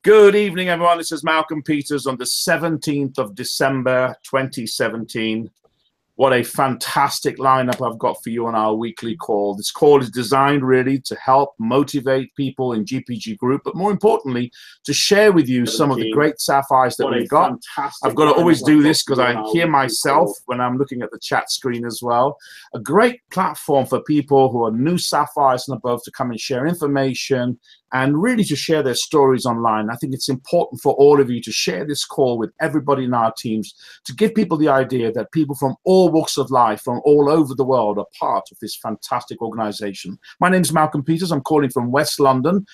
Good evening, everyone. This is Malcolm Peters on the 17th of December, 2017. What a fantastic lineup I've got for you on our weekly call. This call is designed really to help motivate people in GPG Group, but more importantly, to share with you some of the great sapphires that we've got. I've got to always do this because I hear myself when I'm looking at the chat screen as well. A great platform for people who are new sapphires and above to come and share information and really to share their stories online. I think it's important for all of you to share this call with everybody in our teams to give people the idea that people from all walks of life, from all over the world, are part of this fantastic organization. My name is Malcolm Peters. I'm calling from West London.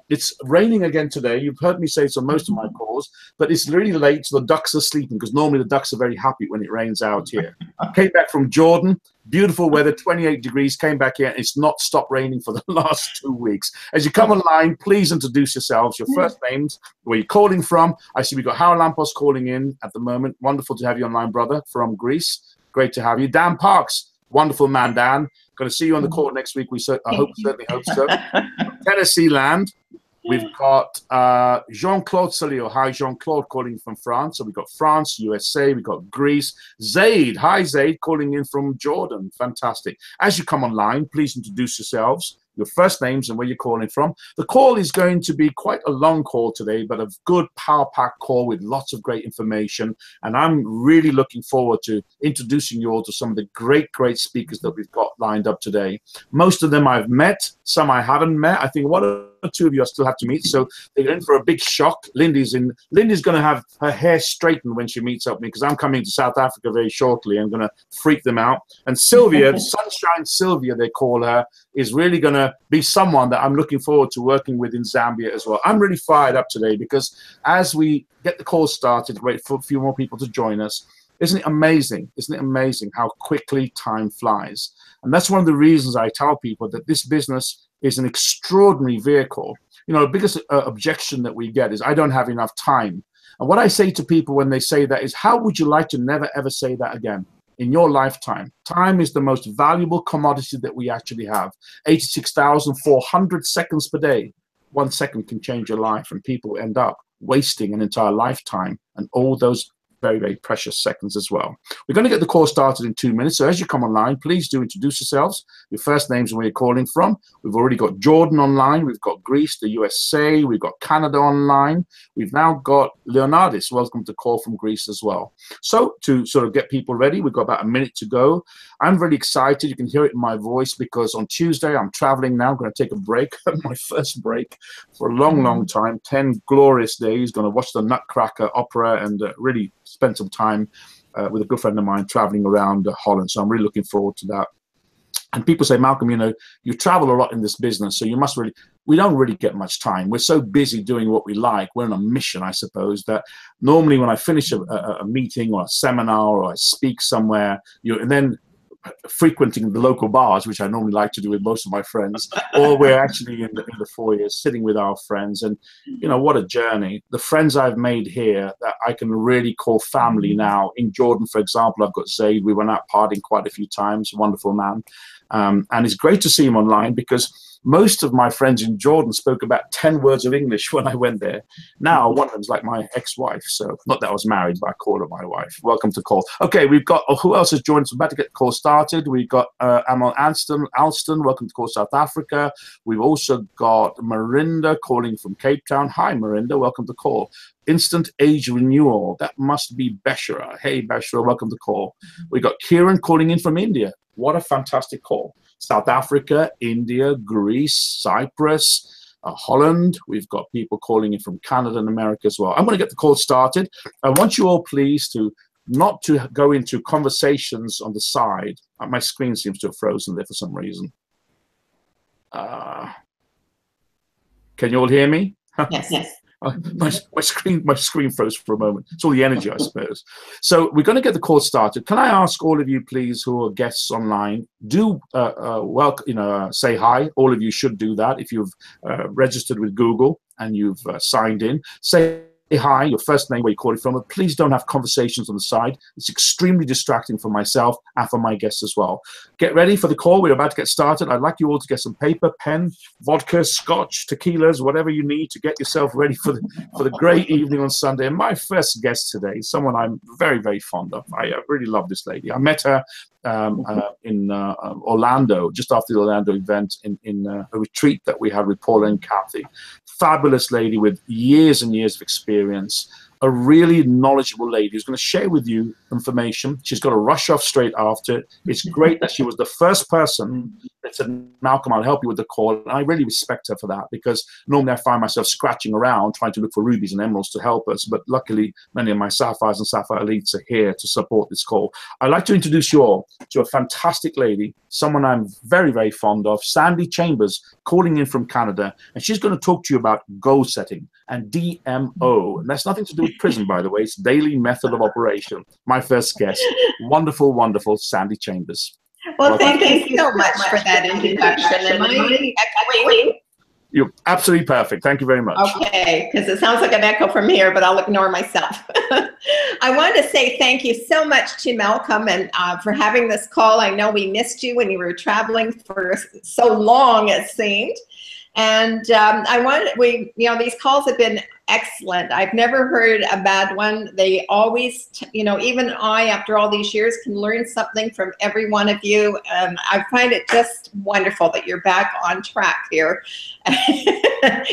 It's raining again today. You've heard me say it on most of my calls, but it's really late, so the ducks are sleeping because normally the ducks are very happy when it rains out here. I came back from Jordan. Beautiful weather, 28 degrees, came back here, and it's not stopped raining for the last 2 weeks. As you come online, please introduce yourselves, your first names, where you're calling from. I see we've got Harold Lampos calling in at the moment. Wonderful to have you online, brother, from Greece. Great to have you. Dan Parks, wonderful man, Dan. Going to see you on the court next week. Certainly hope so. Tennessee land. We've got Jean-Claude Salio. Hi, Jean-Claude, calling from France. So we've got France, USA, we've got Greece. Zaid, hi, Zaid, calling in from Jordan. Fantastic. As you come online, please introduce yourselves, your first names and where you're calling from. The call is going to be quite a long call today, but a good power-packed call with lots of great information. And I'm really looking forward to introducing you all to some of the great speakers that we've got lined up today. Most of them I've met, some I haven't met. I think one or two of you I still have to meet, so they're in for a big shock. Lindy's going to have her hair straightened when she meets up with me because I'm coming to South Africa very shortly. I'm going to freak them out. And Sylvia, Sunshine Sylvia, they call her, is really going to be someone that I'm looking forward to working with in Zambia as well. I'm really fired up today because as we get the call started, wait for a few more people to join us. Isn't it amazing? Isn't it amazing how quickly time flies? And that's one of the reasons I tell people that this business is an extraordinary vehicle. You know, the biggest objection that we get is I don't have enough time. And what I say to people when they say that is, how would you like to never ever say that again in your lifetime? Time is the most valuable commodity that we actually have. 86,400 seconds per day. 1 second can change your life, and people end up wasting an entire lifetime and all those very precious seconds as well. We're going to get the call started in 2 minutes. So as you come online, please do introduce yourselves, your first names and where you're calling from. We've already got Jordan online. We've got Greece, the USA. We've got Canada online. We've now got Leonardis. Welcome to call from Greece as well. So to sort of get people ready, we've got about a minute to go. I'm really excited. You can hear it in my voice because on Tuesday, I'm traveling now. I'm going to take a break, my first break for a long time, 10 glorious days. Going to watch the Nutcracker opera and really spend some time with a good friend of mine traveling around Holland. So I'm really looking forward to that. And people say, Malcolm, you know, you travel a lot in this business, so you must really, we don't really get much time. We're so busy doing what we like. We're on a mission, I suppose, that normally when I finish a meeting or a seminar or I speak somewhere, and then frequenting the local bars, which I normally like to do with most of my friends, or we're actually in the foyer sitting with our friends. And, you know, what a journey. The friends I've made here that I can really call family now. In Jordan, for example, I've got Zaid. We went out partying quite a few times, wonderful man. And it's great to see him online because most of my friends in Jordan spoke about 10 words of English when I went there. Now, one of them's like my ex-wife. So, not that I was married, but I call her my wife. Welcome to call. Okay, we've got, who else has joined us? We're about to get the call started. We've got Amal Alston. Welcome to call South Africa. We've also got Marinda calling from Cape Town. Hi, Marinda. Welcome to call. Instant age renewal. That must be Beshara. Hey, Beshara. Welcome to call. We got Kieran calling in from India. What a fantastic call. South Africa, India, Greece, Cyprus, Holland. We've got people calling in from Canada and America as well. I'm going to get the call started. I want you all, please, not to go into conversations on the side. My screen seems to have frozen there for some reason. Can you all hear me? Yes. My screen froze for a moment. It's all the energy, I suppose. So we're going to get the call started. Can I ask all of you, please, who are guests online, do say hi. All of you should do that if you've registered with Google and you've signed in. Say hi, your first name, where you call it from, but please don't have conversations on the side. It's extremely distracting for myself and for my guests as well. Get ready for the call. We're about to get started. I'd like you all to get some paper, pen, vodka, scotch, tequilas, whatever you need to get yourself ready for the great evening on Sunday. And my first guest today is someone I'm very, very fond of. I really love this lady. I met her in Orlando, just after the Orlando event, in a retreat that we had with Paula and Kathy. Fabulous lady with years and years of experience, a really knowledgeable lady who's going to share with you information. She's got to rush off straight after. It's great that she was the first person that said, Malcolm, I'll help you with the call. And I really respect her for that, because normally I find myself scratching around trying to look for rubies and emeralds to help us. But luckily, many of my Sapphires and Sapphire elites are here to support this call. I'd like to introduce you all to a fantastic lady, someone I'm very, very fond of, Sandy Chambers, calling in from Canada. And she's going to talk to you about goal setting and DMO. And that's nothing to do with prison, by the way. It's daily method of operation. My first guest, wonderful, wonderful Sandy Chambers. Well, thank you so much for that introduction. Am I echoing? You're absolutely perfect. Thank you very much. Okay, because it sounds like an echo from here, but I'll ignore myself. I wanted to say thank you so much to Malcolm and for having this call. I know we missed you when you were traveling for so long, it seemed. And these calls have been excellent. I've never heard a bad one. They always, even I, after all these years, can learn something from every one of you. I find it just wonderful that you're back on track here,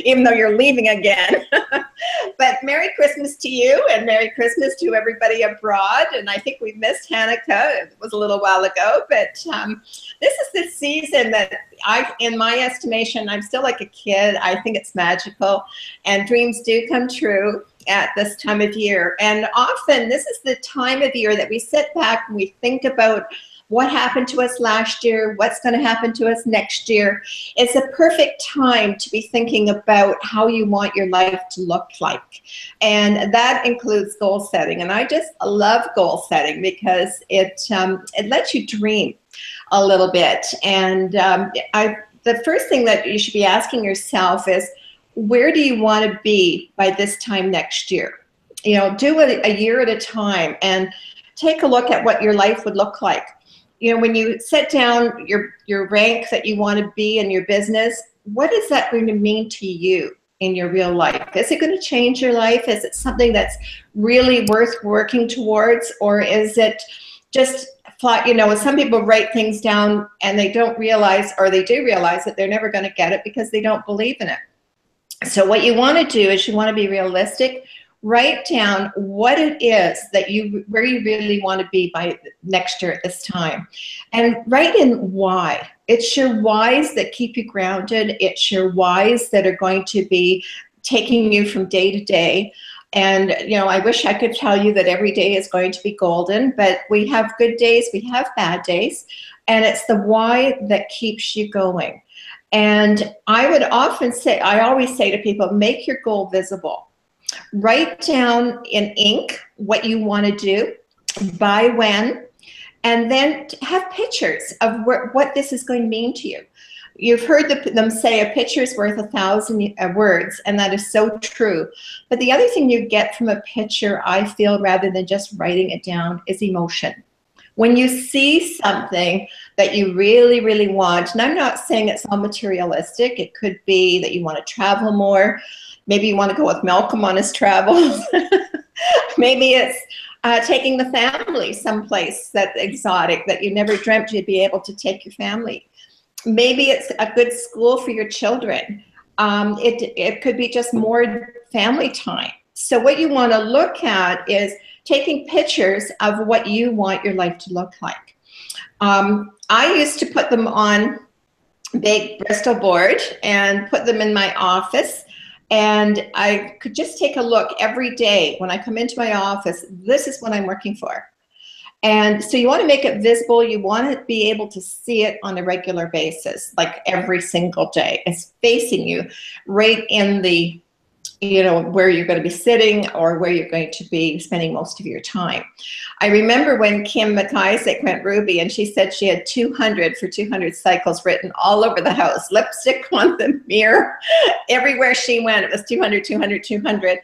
even though you're leaving again. But Merry Christmas to you, and Merry Christmas to everybody abroad. And I think we missed Hanukkah. It was a little while ago, but this is the season that in my estimation, I'm still like a kid. I think it's magical, and dreams do come true at this time of year. And often this is the time of year that we sit back and we think about what happened to us last year, what's going to happen to us next year. It's a perfect time to be thinking about how you want your life to look like. And that includes goal setting. And I just love goal setting because it lets you dream a little bit. And the first thing that you should be asking yourself is, where do you want to be by this time next year? Do it a year at a time and take a look at what your life would look like. When you set down your rank that you want to be in your business, what is that going to mean to you in your real life? Is it going to change your life? Is it something that's really worth working towards? Or is it just some people write things down and they don't realize, or they do realize, that they're never going to get it because they don't believe in it. So what you want to do is you want to be realistic. Write down what it is where you really want to be by next year at this time. And write in why. It's your whys that keep you grounded. It's your whys that are going to be taking you from day to day. And, I wish I could tell you that every day is going to be golden, but we have good days, we have bad days, and it's the why that keeps you going. And I always say to people, make your goal visible. Write down in ink what you want to do, by when, and then have pictures of what this is going to mean to you. You've heard them say a picture's worth 1,000 words, and that is so true. But the other thing you get from a picture, I feel, rather than just writing it down, is emotion. When you see something that you really, really want, and I'm not saying it's all materialistic. It could be that you want to travel more. Maybe you want to go with Malcolm on his travels. Maybe it's taking the family someplace that's exotic that you never dreamt you'd be able to take your family. Maybe it's a good school for your children. It could be just more family time. So what you want to look at is taking pictures of what you want your life to look like. I used to put them on big Bristol board and put them in my office. And I could just take a look every day when I come into my office. This is what I'm working for. And so you want to make it visible. You want to be able to see it on a regular basis, like every single day. It's facing you right in the, where you're going to be sitting or where you're going to be spending most of your time. I remember when Kim McIsaac went Ruby, and she said she had 200 cycles written all over the house, lipstick on the mirror, everywhere she went. It was 200, 200, 200.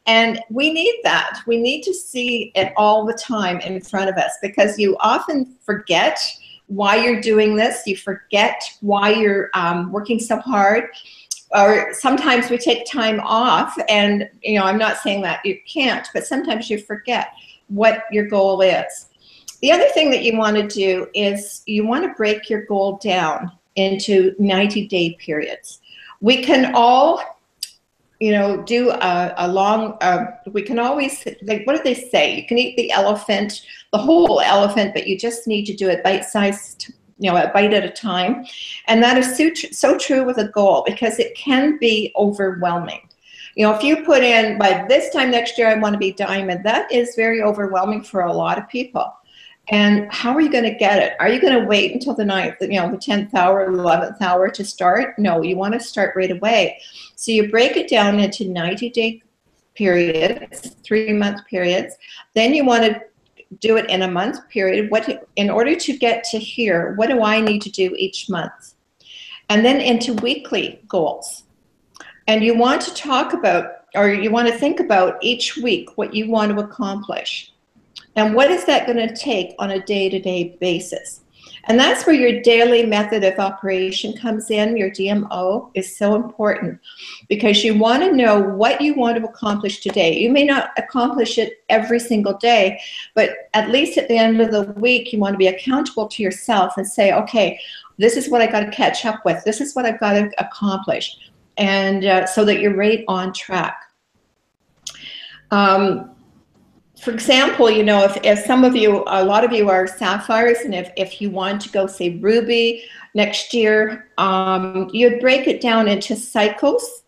And we need that. We need to see it all the time in front of us, because you often forget why you're doing this. You forget why you're working so hard. Or sometimes we take time off, and I'm not saying that you can't, but sometimes you forget what your goal is. The other thing that you want to do is you want to break your goal down into 90-day periods. We can all do a long, we can always, like, what do they say? You can eat the elephant, the whole elephant, but you just need to do it bite-sized, a bite at a time. And that is so true with a goal, because it can be overwhelming. If you put in, by this time next year, I want to be diamond, that is very overwhelming for a lot of people. And how are you going to get it? Are you going to wait until the 9th, the 10th hour, 11th hour to start? No, you want to start right away. So you break it down into 90-day periods, 3-month periods. Then you want to do it in a month period. In order to get to here, what do I need to do each month? And then into weekly goals. And you want to talk about, or you want to think about each week what you want to accomplish. And what is that going to take on a day-to-day basis? And that's where your daily method of operation comes in. Your DMO is so important, because you want to know what you want to accomplish today. You may not accomplish it every single day, but at least at the end of the week, you want to be accountable to yourself and say, okay, this is what I got to catch up with. This is what I've got to accomplish. And so that you're right on track. For example, if some of you, a lot of you are sapphires, and if you want to go, say, ruby next year, you'd break it down into cycles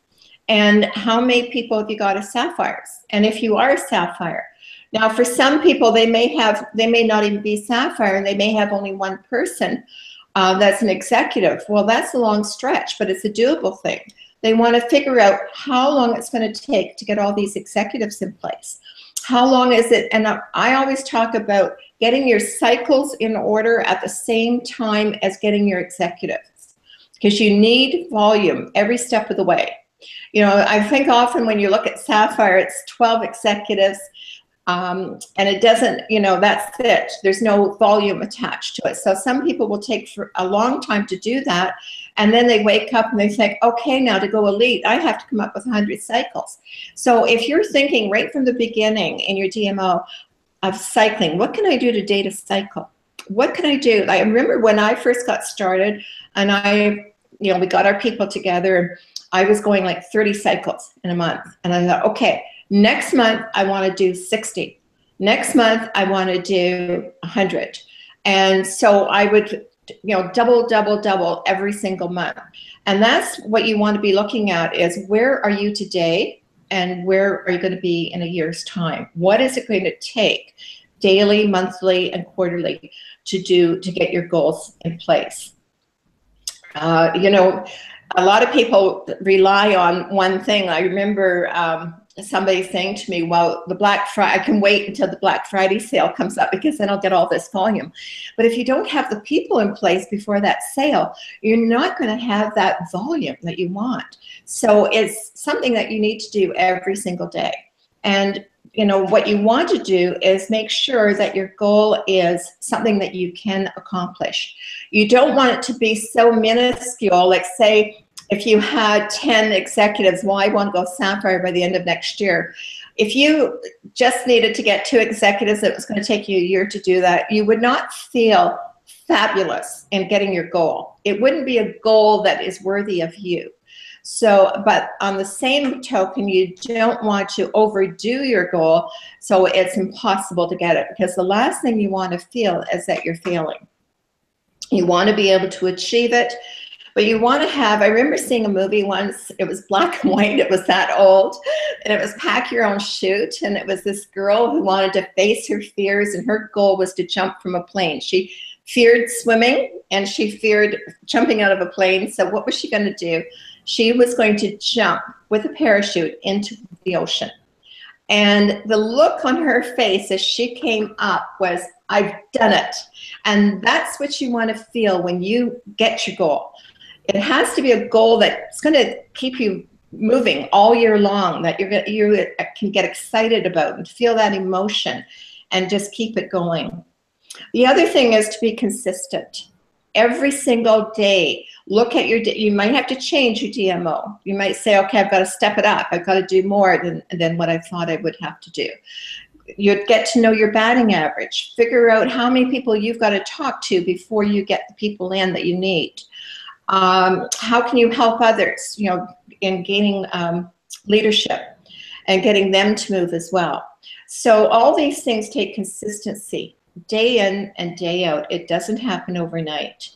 and how many people have you got as sapphires. And if you are a sapphire, now for some people, they may not even be sapphire, and they may have only one person that's an executive. Well, that's a long stretch, but it's a doable thing. They want to figure out how long it's going to take to get all these executives in place. How long is it? And I always talk about getting your cycles in order at the same time as getting your executives, because you need volume every step of the way. I think often when you look at Sapphire, it's 12 executives, and it doesn't, that's it. There's no volume attached to it. So some people will take for a long time to do that, and then they wake up and they think, okay, now to go elite, I have to come up with 100 cycles. So if you're thinking right from the beginning in your DMO of cycling, what can I do to date a cycle? What can I do? I remember when I first got started, and we got our people together, I was going like 30 cycles in a month. And I thought, okay, next month I want to do 60. Next month I want to do 100. And so I would double every single month. And that's what you want to be looking at, is where are you today and where are you going to be in a year's time? What is it going to take daily, monthly, and quarterly to get your goals in place? A lot of people rely on one thing. I remember somebody saying to me, well, I can wait until the Black Friday sale comes up, because then I'll get all this volume. But if you don't have the people in place before that sale, you're not going to have that volume that you want. So it's something that you need to do every single day. And what you want to do is make sure that your goal is something that you can accomplish. You don't want it to be so minuscule, like say, if you had 10 executives, well, I want to go Sapphire by the end of next year. If you just needed to get 2 executives, it was going to take you a year to do that, you would not feel fabulous in getting your goal. It wouldn't be a goal that is worthy of you. So, but on the same token, you don't want to overdo your goal so it's impossible to get it, because the last thing you want to feel is that you're failing. You want to be able to achieve it. But you want to have, I remember seeing a movie once, it was black and white, it was that old, and it was Pack Your Own Chute, and it was this girl who wanted to face her fears, and her goal was to jump from a plane. She feared swimming, and she feared jumping out of a plane, so what was she going to do? She was going to jump with a parachute into the ocean. And the look on her face as she came up was, I've done it. And that's what you want to feel when you get your goal. It has to be a goal that's going to keep you moving all year long, that you can get excited about and feel that emotion and just keep it going. The other thing is to be consistent. Every single day, look at your, you might have to change your DMO. You might say, okay, I've got to step it up. I've got to do more than what I thought I would have to do. You'd get to know your batting average. Figure out how many people you've got to talk to before you get the people in that you need. How can you help others, you know, in gaining leadership and getting them to move as well. So all these things take consistency, day in and day out. It doesn't happen overnight.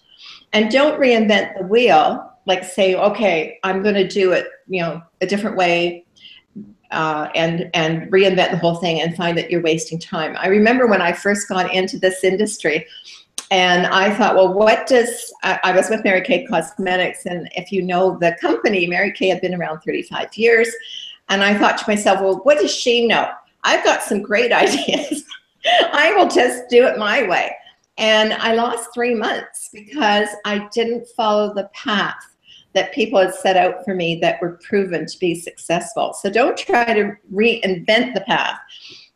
And don't reinvent the wheel, like say, okay, I'm going to do it, you know, a different way, and reinvent the whole thing and find that you're wasting time. I remember when I first got into this industry, and I thought, well, what does, I was with Mary Kay Cosmetics, and if you know the company, Mary Kay had been around 35 years, and I thought to myself, well, what does she know? I've got some great ideas. I will just do it my way. And I lost 3 months because I didn't follow the path that people had set out for me that were proven to be successful. So don't try to reinvent the path,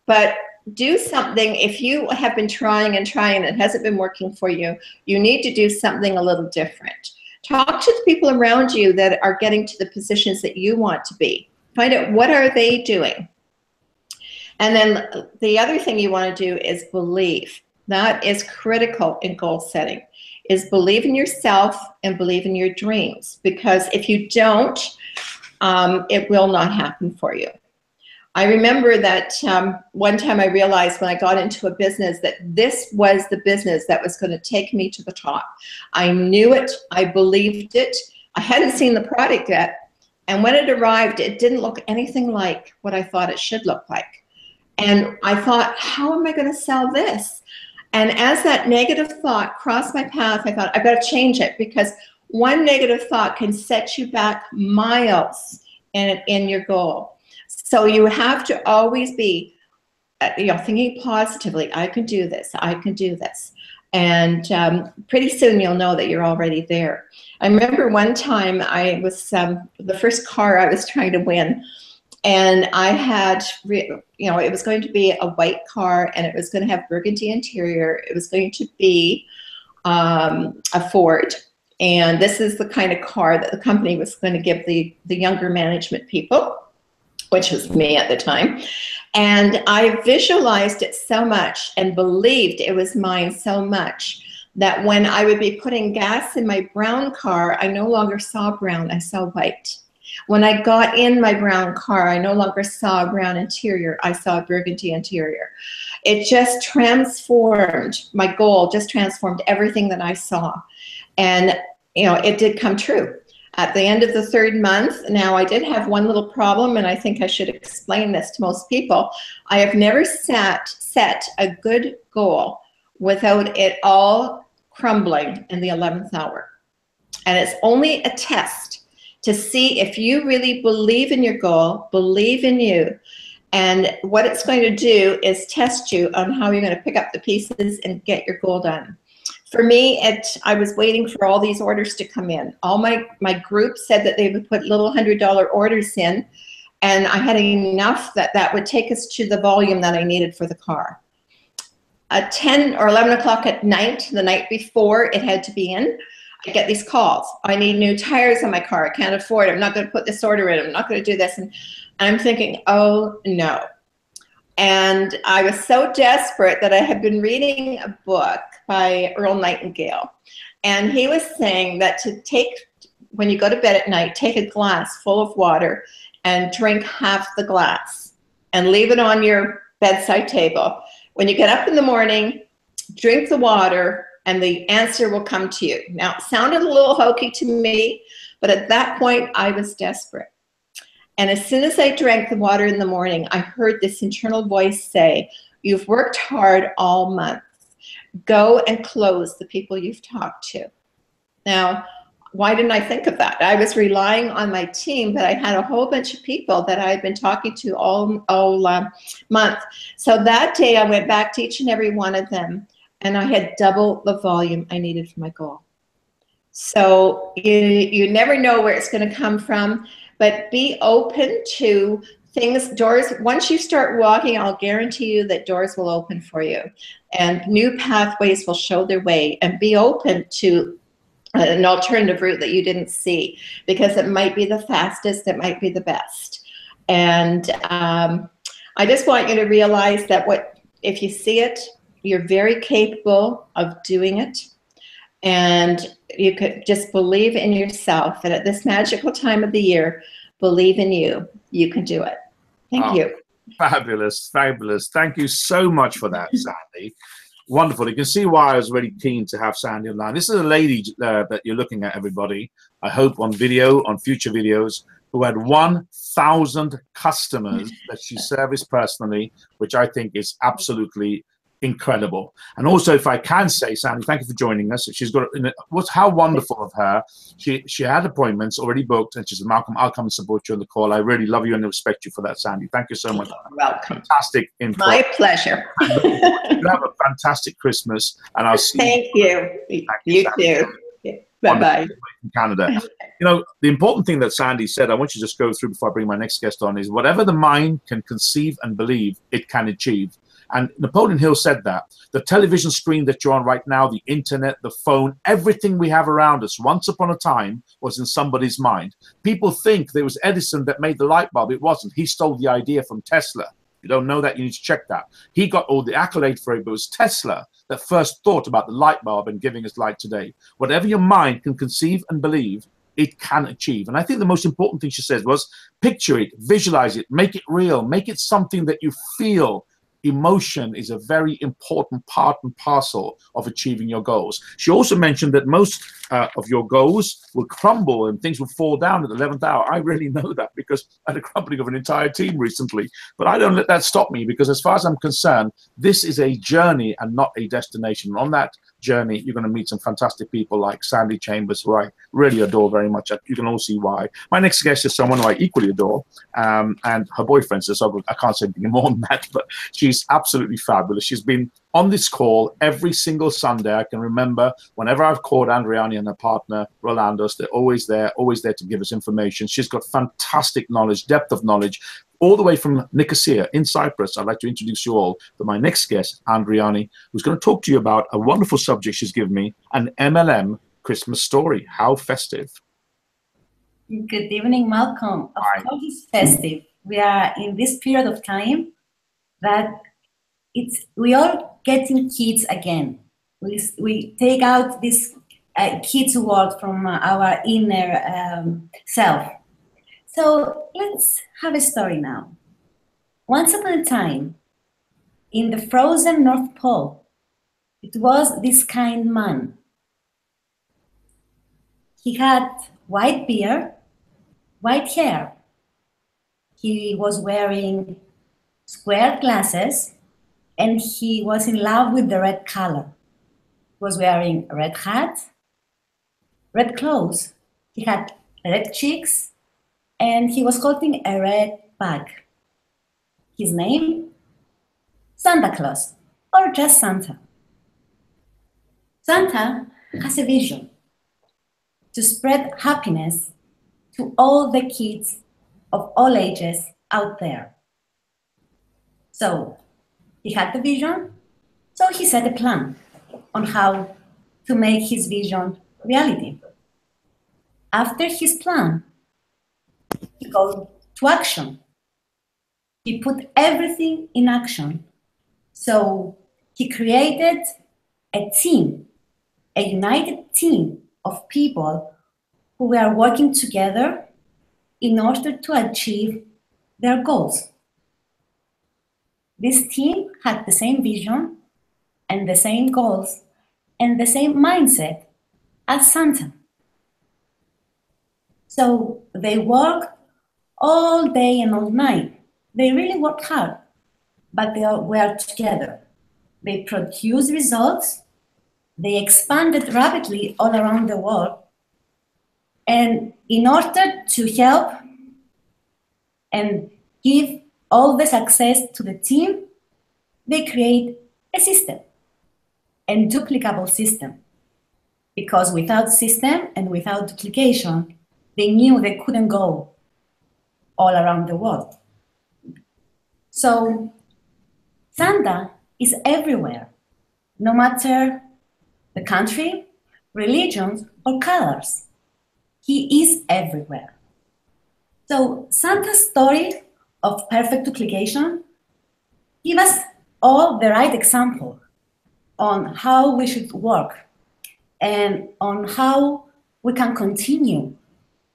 but do something. If you have been trying and trying and it hasn't been working for you, you need to do something a little different. Talk to the people around you that are getting to the positions that you want to be. Find out what are they doing. And then the other thing you want to do is believe. That is critical in goal setting, is believe in yourself and believe in your dreams. Because if you don't, it will not happen for you. I remember that one time I realized when I got into a business that this was the business that was going to take me to the top. I knew it. I believed it. I hadn't seen the product yet. And when it arrived, it didn't look anything like what I thought it should look like. And I thought, how am I going to sell this? And as that negative thought crossed my path, I thought, I've got to change it, because one negative thought can set you back miles in your goal. So you have to always be, you know, thinking positively. I can do this. I can do this. And pretty soon you'll know that you're already there. I remember one time I was, the first car I was trying to win, and I had, you know, it was going to be a white car, and it was going to have burgundy interior. It was going to be a Ford. And this is the kind of car that the company was going to give the younger management people, which was me at the time. And I visualized it so much and believed it was mine so much that when I would be putting gas in my brown car, I no longer saw brown, I saw white. When I got in my brown car, I no longer saw a brown interior, I saw a burgundy interior. It just transformed, my goal just transformed everything that I saw. And, you know, it did come true. At the end of the 3rd month, now I did have one little problem, and I think I should explain this to most people. I have never set a good goal without it all crumbling in the 11th hour. And it's only a test to see if you really believe in your goal, believe in you, and what it's going to do is test you on how you're going to pick up the pieces and get your goal done. For me, I was waiting for all these orders to come in. All my group said that they would put little $100 orders in, and I had enough that would take us to the volume that I needed for the car. At 10 or 11 o'clock at night, the night before it had to be in, I get these calls. I need new tires on my car. I can't afford it. I'm not going to put this order in. I'm not going to do this. And I'm thinking, oh, no. And I was so desperate that I had been reading a book by Earl Nightingale. And he was saying that to take, when you go to bed at night, take a glass full of water and drink half the glass and leave it on your bedside table. When you get up in the morning, drink the water and the answer will come to you. Now, it sounded a little hokey to me, but at that point, I was desperate. And as soon as I drank the water in the morning, I heard this internal voice say, you've worked hard all month. Go and close the people you've talked to. Now, why didn't I think of that? I was relying on my team, but I had a whole bunch of people that I had been talking to all month. So that day I went back to each and every one of them, and I had double the volume I needed for my goal. So you never know where it's going to come from, but be open to things, doors. Once you start walking, I'll guarantee you that doors will open for you and new pathways will show their way, and be open to an alternative route that you didn't see, because it might be the fastest, it might be the best. And I just want you to realize that if you see it, you're very capable of doing it. And you could just believe in yourself, and at this magical time of the year, believe in you. You can do it. Thank you. Fabulous, fabulous. Thank you so much for that, Sandy. Wonderful. You can see why I was really keen to have Sandy online. This is a lady that you're looking at, everybody, I hope on video, on future videos, who had 1,000 customers that she serviced personally, which I think is absolutely incredible. And also, if I can say, Sandy, thank you for joining us. She's got how wonderful of her. She had appointments already booked, and she said, Malcolm, I'll come and support you on the call. I really love you and respect you for that, Sandy. Thank you so much. Welcome. Fantastic info. My pleasure. You have a fantastic Christmas, and I'll see Thank you. You too. Bye-bye. In Canada. You know, the important thing that Sandy said, I want you to just go through before I bring my next guest on, is whatever the mind can conceive and believe, it can achieve. And Napoleon Hill said that. The television screen that you're on right now, the internet, the phone, everything we have around us, once upon a time, was in somebody's mind. People think there was Edison that made the light bulb. It wasn't. He stole the idea from Tesla. If you don't know that, you need to check that. He got all the accolade for it, but it was Tesla that first thought about the light bulb and giving us light today. Whatever your mind can conceive and believe, it can achieve. And I think the most important thing she said was, picture it, visualize it, make it real, make it something that you feel. Emotion is a very important part and parcel of achieving your goals. She also mentioned that most of your goals will crumble and things will fall down at the 11th hour. I really know that because I had a crumbling of an entire team recently. But I don't let that stop me, because as far as I'm concerned, this is a journey and not a destination. And on that journey, you're going to meet some fantastic people like Sandy Chambers, who I really adore very much. You can all see why. My next guest is someone who I equally adore, and her boyfriend says, so I can't say anything more than that, but she's absolutely fabulous. She's been on this call every single Sunday. I can remember whenever I've called Andriani and her partner, Rolandos, they're always there to give us information. She's got fantastic knowledge, depth of knowledge, all the way from Nicosia in Cyprus. I'd like to introduce you all to my next guest, Andriani, who's going to talk to you about a wonderful subject she's given me, an MLM Christmas story. How festive. Good evening, Malcolm. Of course it's festive. We are in this period of time that we are getting kids again. We take out this kids world from our inner self. So let's have a story now. Once upon a time, in the frozen North Pole, it was this kind man. He had white beard, white hair. He was wearing square glasses, and he was in love with the red color. He was wearing a red hat, red clothes. He had red cheeks, and he was holding a red bag. His name? Santa Claus, or just Santa. Santa has a vision to spread happiness to all the kids of all ages out there. So he had the vision, so he set a plan on how to make his vision reality. After his plan, he goes to action. He put everything in action. So he created a team, a united team of people who were working together in order to achieve their goals. This team had the same vision and the same goals and the same mindset as Santa. So they worked all day and all night. They really worked hard, but they all were together. They produced results. They expanded rapidly all around the world. And in order to help and give all the success to the team, they create a system, a duplicable system. Because without system and without duplication, they knew they couldn't go all around the world. So Santa is everywhere, no matter the country, religions, or colors. He is everywhere. So Santa's story of perfect duplication gives us all the right example on how we should work and on how we can continue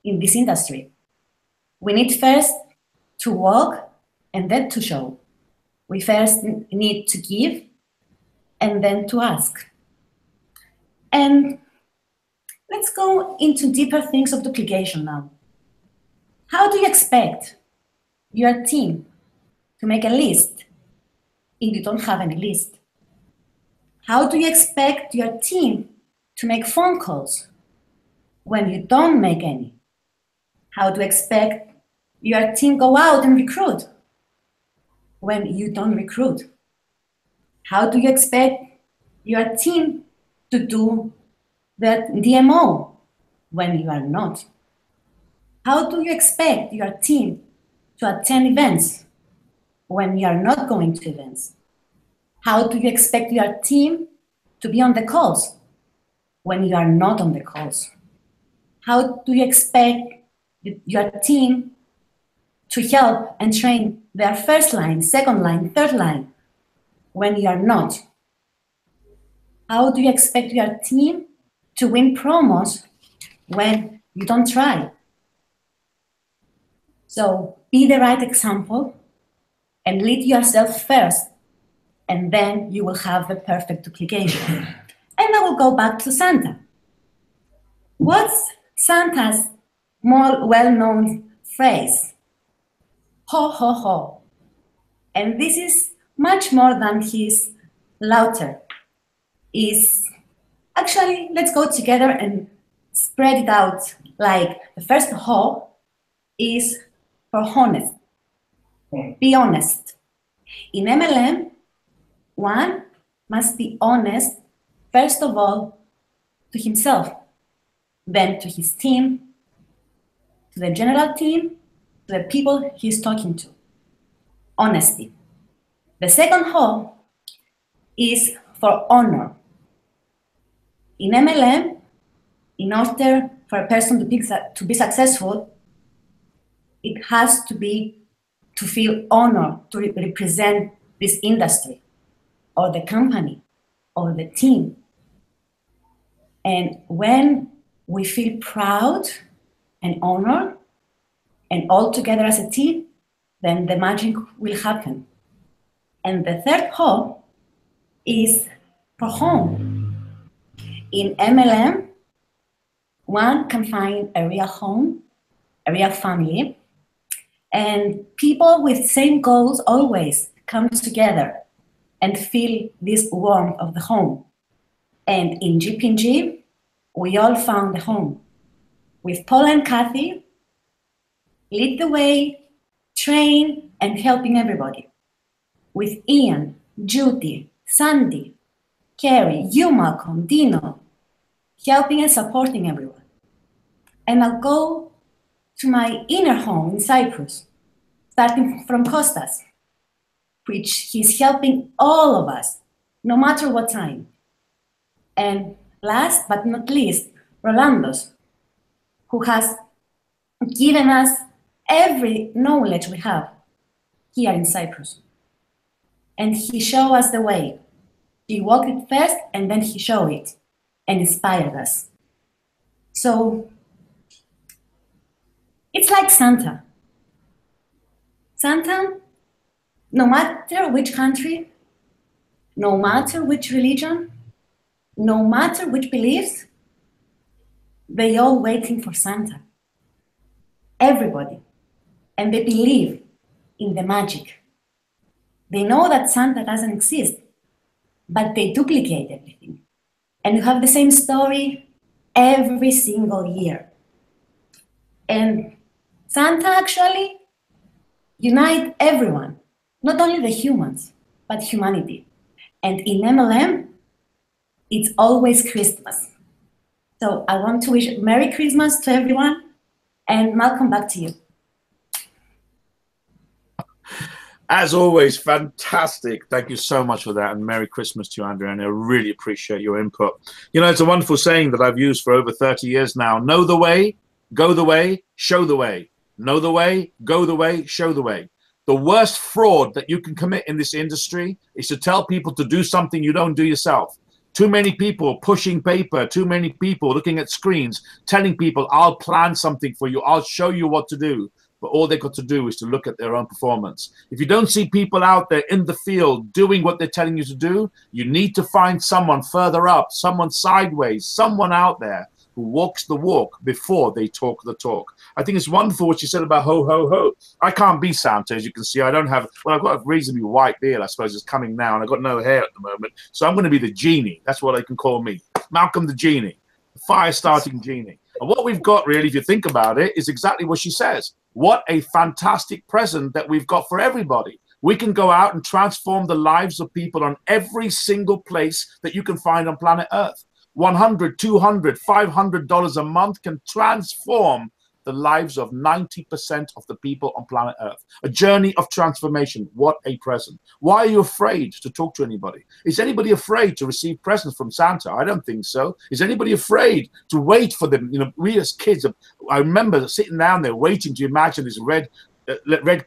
in this industry. We need first to walk and then to show. We first need to give and then to ask. And let's go into deeper things of duplication now. How do you expect your team to make a list if you don't have any list? How do you expect your team to make phone calls when you don't make any? How do you expect your team go out and recruit when you don't recruit? How do you expect your team to do the DMO when you are not? How do you expect your team to attend events when you are not going to events? How do you expect your team to be on the calls when you are not on the calls? How do you expect your team to help and train their first line, second line, third line when you are not? How do you expect your team to win promos when you don't try? So be the right example and lead yourself first, and then you will have the perfect duplication. And I will go back to Santa. What's Santa's more well-known phrase? Ho, ho, ho. And this is much more than his laughter. Is actually, let's go together and spread it out. Like the first ho is for honest. Be honest. In MLM, one must be honest, first of all, to himself, then to his team, to the general team, to the people he's talking to. Honesty. The second ho is for honor. In MLM, in order for a person to be successful, it has to be to feel honored to represent this industry or the company or the team. And when we feel proud and honored and all together as a team, then the magic will happen. And the third ho is for home. In MLM, one can find a real home, a real family, and people with same goals always come together and feel this warmth of the home. And in GPG, we all found a home. With Paul and Kathy, lead the way, train, and helping everybody. With Ian, Judy, Sandy, Carrie, you, Malcolm, Dino, helping and supporting everyone. And I'll go to my inner home in Cyprus, starting from Kostas, which he's helping all of us, no matter what time. And last but not least, Rolando's, who has given us every knowledge we have here in Cyprus. And he showed us the way. He walked it first, and then he showed it and inspired us. So it's like Santa. Santa, no matter which country, no matter which religion, no matter which beliefs, they all waiting for Santa. Everybody. And they believe in the magic. They know that Santa doesn't exist, but they duplicate everything. And you have the same story every single year. And Santa actually unites everyone, not only the humans, but humanity. And in MLM, it's always Christmas. So I want to wish Merry Christmas to everyone, and Malcolm, back to you. As always, fantastic. Thank you so much for that. And Merry Christmas to you, Andrea. And I really appreciate your input. You know, it's a wonderful saying that I've used for over 30 years now. Know the way, go the way, show the way. Know the way, go the way, show the way. The worst fraud that you can commit in this industry is to tell people to do something you don't do yourself. Too many people pushing paper, too many people looking at screens, telling people, I'll plan something for you, I'll show you what to do. But all they got to do is to look at their own performance. If you don't see people out there in the field doing what they're telling you to do, you need to find someone further up, someone sideways, someone out there who walks the walk before they talk the talk. I think it's wonderful what you said about ho, ho, ho. I can't be Santa, as you can see. I don't have, well, I've got a reasonably white beard, I suppose, it's coming now, and I've got no hair at the moment. So I'm going to be the genie. That's what they can call me. Malcolm the Genie, the fire-starting genie. And what we've got, really, if you think about it, is exactly what she says. What a fantastic present that we've got for everybody. We can go out and transform the lives of people on every single place that you can find on planet Earth. $100, $200, $500 a month can transform the lives of 90% of the people on planet Earth. A journey of transformation. What a present. Why are you afraid to talk to anybody? Is anybody afraid to receive presents from Santa? I don't think so. Is anybody afraid to wait for them? You know, we as kids, I remember sitting down there waiting to imagine this red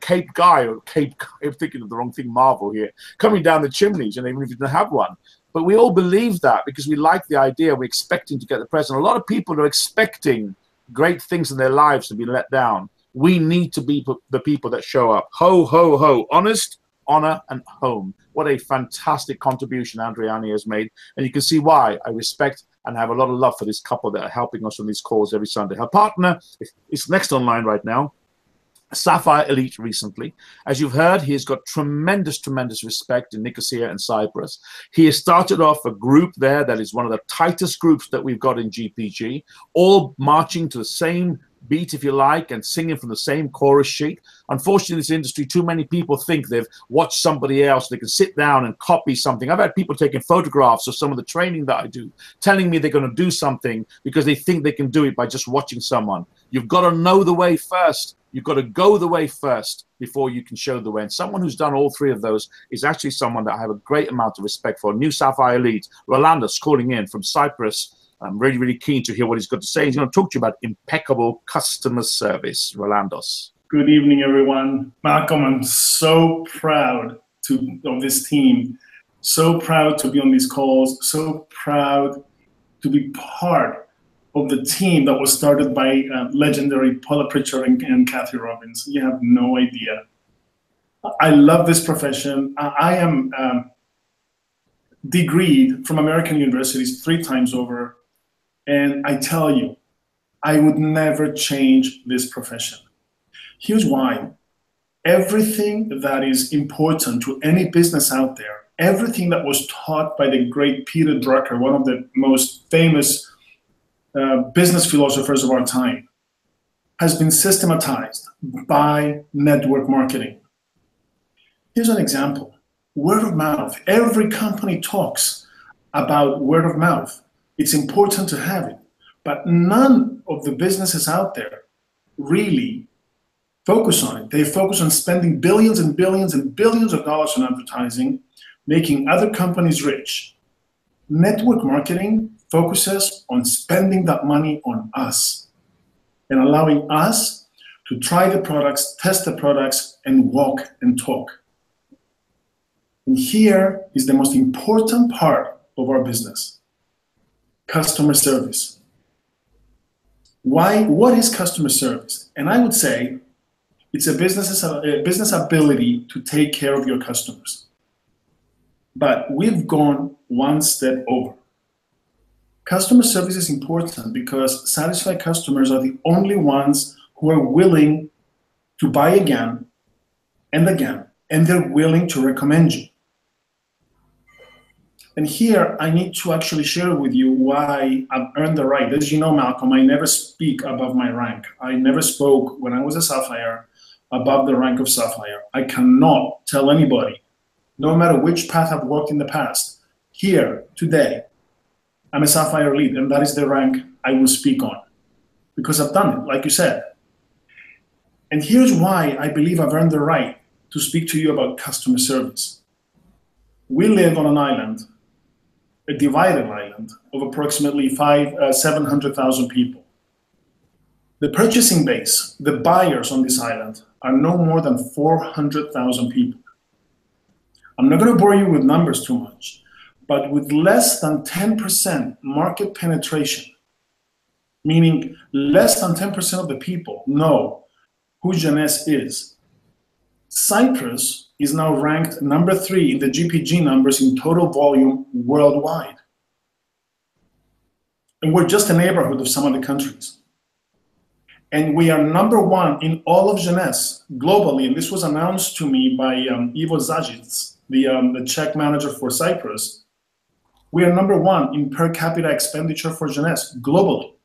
cape guy, or cape, I'm thinking of the wrong thing, Marvel here, coming down the chimneys, and even if you didn't have one. But we all believe that because we like the idea, we're expecting to get the present. A lot of people are expecting great things in their lives to be let down. We need to be the people that show up. Ho, ho, ho. Honest, honor, and home. What a fantastic contribution Andriani has made. And you can see why I respect and have a lot of love for this couple that are helping us on these calls every Sunday. Her partner is next online right now. Sapphire Elite recently. As you've heard, he has got tremendous, tremendous respect in Nicosia and Cyprus. He has started off a group there that is one of the tightest groups that we've got in GPG, all marching to the same beat, if you like, and singing from the same chorus sheet. Unfortunately, in this industry, too many people think they've watched somebody else. They can sit down and copy something. I've had people taking photographs of some of the training that I do, telling me they're going to do something because they think they can do it by just watching someone. You've got to know the way first. You've got to go the way first before you can show the way. And someone who's done all three of those is actually someone that I have a great amount of respect for. New Sapphire Elite, Rolandos, calling in from Cyprus. I'm really, really keen to hear what he's got to say. He's going to talk to you about impeccable customer service. Rolandos. Good evening, everyone. Malcolm, I'm so proud of this team. So proud to be on these calls. So proud to be part of the team that was started by legendary Paula Pritchard and Kathy Robbins. You have no idea. I love this profession. I am degreed from American universities 3 times over. And I tell you, I would never change this profession. Here's why. Everything that is important to any business out there, everything that was taught by the great Peter Drucker, one of the most famous business philosophers of our time, has been systematized by network marketing. Here's an example. Word of mouth. Every company talks about word of mouth. It's important to have it, but none of the businesses out there really focus on it. They focus on spending billions and billions and billions of dollars on advertising, making other companies rich. Network marketing focuses on spending that money on us and allowing us to try the products, test the products, and walk and talk. And here is the most important part of our business: customer service. Why? What is customer service? And I would say it's a business ability to take care of your customers. But we've gone one step over. Customer service is important because satisfied customers are the only ones who are willing to buy again and again, and they're willing to recommend you. And here I need to actually share with you why I've earned the right. As you know, Malcolm, I never speak above my rank. I never spoke when I was a Sapphire above the rank of Sapphire. I cannot tell anybody, no matter which path I've walked in the past, here, today, I'm a Sapphire Elite, and that is the rank I will speak on, because I've done it, like you said. And here's why I believe I've earned the right to speak to you about customer service. We live on an island, a divided island of approximately 700,000 people. The purchasing base, the buyers on this island, are no more than 400,000 people. I'm not going to bore you with numbers too much, but with less than 10% market penetration, meaning less than 10% of the people know who Jeunesse is, Cyprus is now ranked number 3 in the GPG numbers in total volume worldwide. And we're just a neighborhood of some other countries. And we are number 1 in all of Jeunesse globally. And this was announced to me by Ivo Zajic, the Czech manager for Cyprus. We are number 1 in per capita expenditure for Jeunesse globally.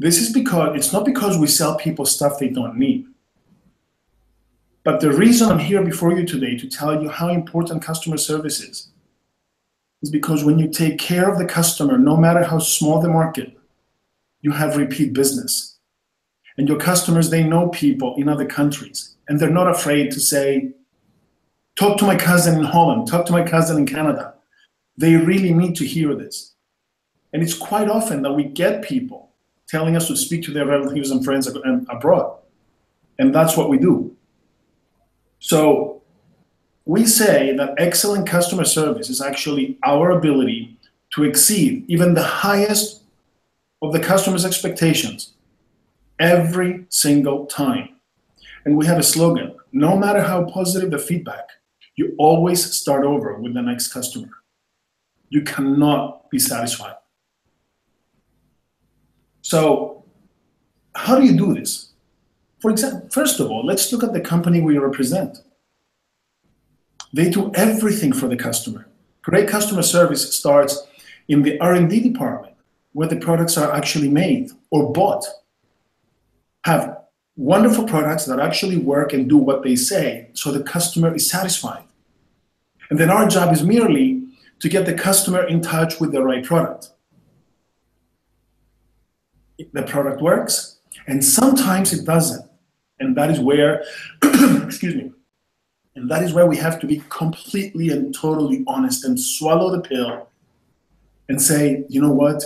This is because, it's not because we sell people stuff they don't need. But the reason I'm here before you today to tell you how important customer service is because when you take care of the customer, no matter how small the market, you have repeat business. And your customers, they know people in other countries, and they're not afraid to say, talk to my cousin in Holland, talk to my cousin in Canada. They really need to hear this. And it's quite often that we get people telling us to speak to their relatives and friends abroad. And that's what we do. So we say that excellent customer service is actually our ability to exceed even the highest of the customer's expectations every single time. And we have a slogan: no matter how positive the feedback, you always start over with the next customer. You cannot be satisfied. So how do you do this? For example, first of all, let's look at the company we represent. They do everything for the customer. Great customer service starts in the R&D department, where the products are actually made or bought. Have wonderful products that actually work and do what they say, so the customer is satisfied. And then our job is merely to get the customer in touch with the right product. The product works, and sometimes it doesn't. And that is where, excuse me, and that is where we have to be completely and totally honest and swallow the pill and say, you know what,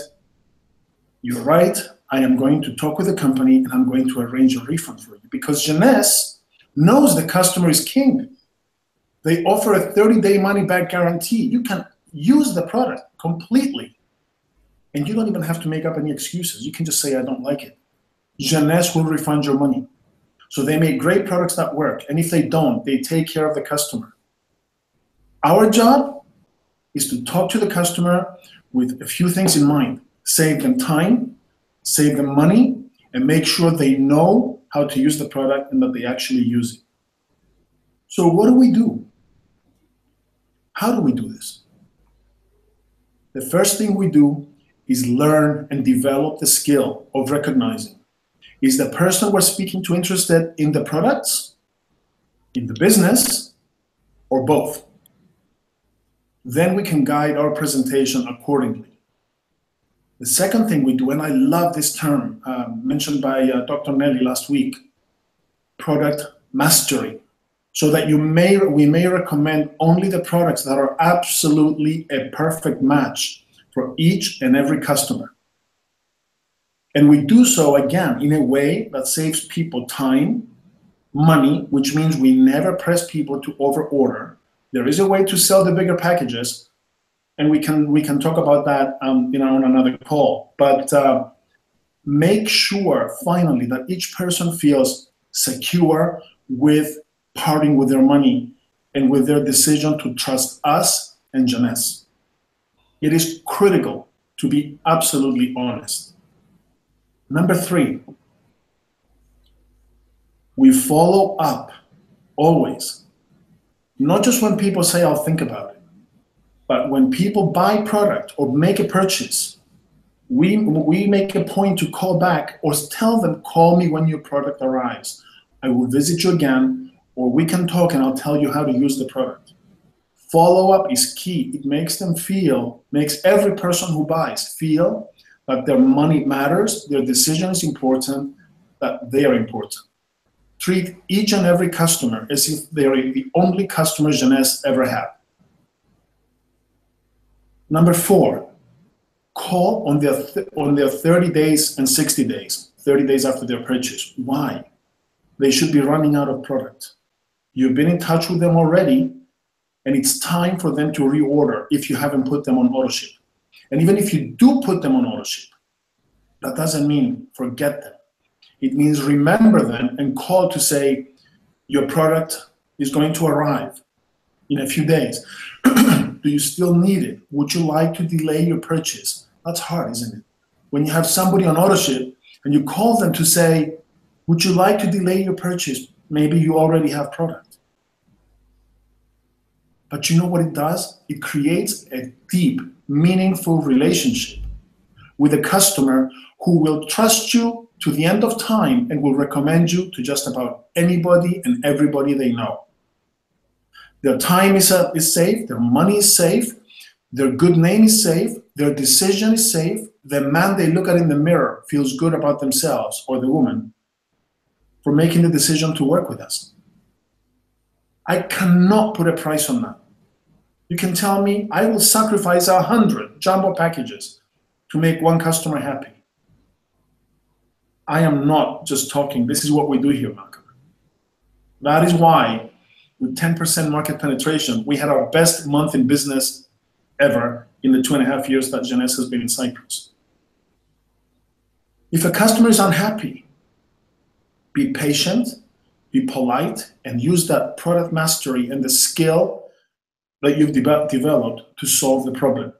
you're right, I am going to talk with the company and I'm going to arrange a refund for you. Because Jeunesse knows the customer is king. They offer a 30-day money-back guarantee. You can use the product completely. And you don't even have to make up any excuses. You can just say, I don't like it. Jeunesse will refund your money. So they make great products that work. And if they don't, they take care of the customer. Our job is to talk to the customer with a few things in mind. Save them time, save them money, and make sure they know how to use the product and that they actually use it. So what do we do? How do we do this? The first thing we do is learn and develop the skill of recognizing, is the person we're speaking to interested in the products, in the business, or both? Then we can guide our presentation accordingly. The second thing we do, and I love this term mentioned by Dr. Nelly last week, product mastery, so that we may recommend only the products that are absolutely a perfect match for each and every customer. And we do so, again, in a way that saves people time, money, which means we never press people to overorder. There is a way to sell the bigger packages, and we can talk about that on another call. But make sure, finally, that each person feels secure with parting with their money and with their decision to trust us and Jeunesse. It is critical to be absolutely honest. Number 3, we follow up always. Not just when people say, I'll think about it, but when people buy product or make a purchase, we make a point to call back or tell them, call me when your product arrives. I will visit you again, or we can talk and I'll tell you how to use the product. Follow-up is key. It makes every person who buys feel that their money matters, their decision is important, that they are important. Treat each and every customer as if they are the only customer Jeunesse ever had. Number 4, call on their 30 days and 60 days, 30 days after their purchase. Why? They should be running out of product. You've been in touch with them already, and it's time for them to reorder if you haven't put them on auto ship. And even if you do put them on auto ship, that doesn't mean forget them. It means remember them and call to say, your product is going to arrive in a few days. Do you still need it? Would you like to delay your purchase? That's hard, isn't it? When you have somebody on auto ship and you call them to say, would you like to delay your purchase? Maybe you already have product. But you know what it does? It creates a deep, meaningful relationship with a customer who will trust you to the end of time and will recommend you to just about anybody and everybody they know. Their time is safe, their money is safe, their good name is safe, their decision is safe, the man they look at in the mirror feels good about themselves, or the woman, for making the decision to work with us. I cannot put a price on that. You can tell me I will sacrifice 100 jumbo packages to make one customer happy. I am not just talking. This is what we do here, Malcolm. That is why, with 10% market penetration, we had our best month in business ever in the 2.5 years that Jeunesse has been in Cyprus. If a customer is unhappy, be patient, be polite, and use that product mastery and the skill that you've developed to solve the problem.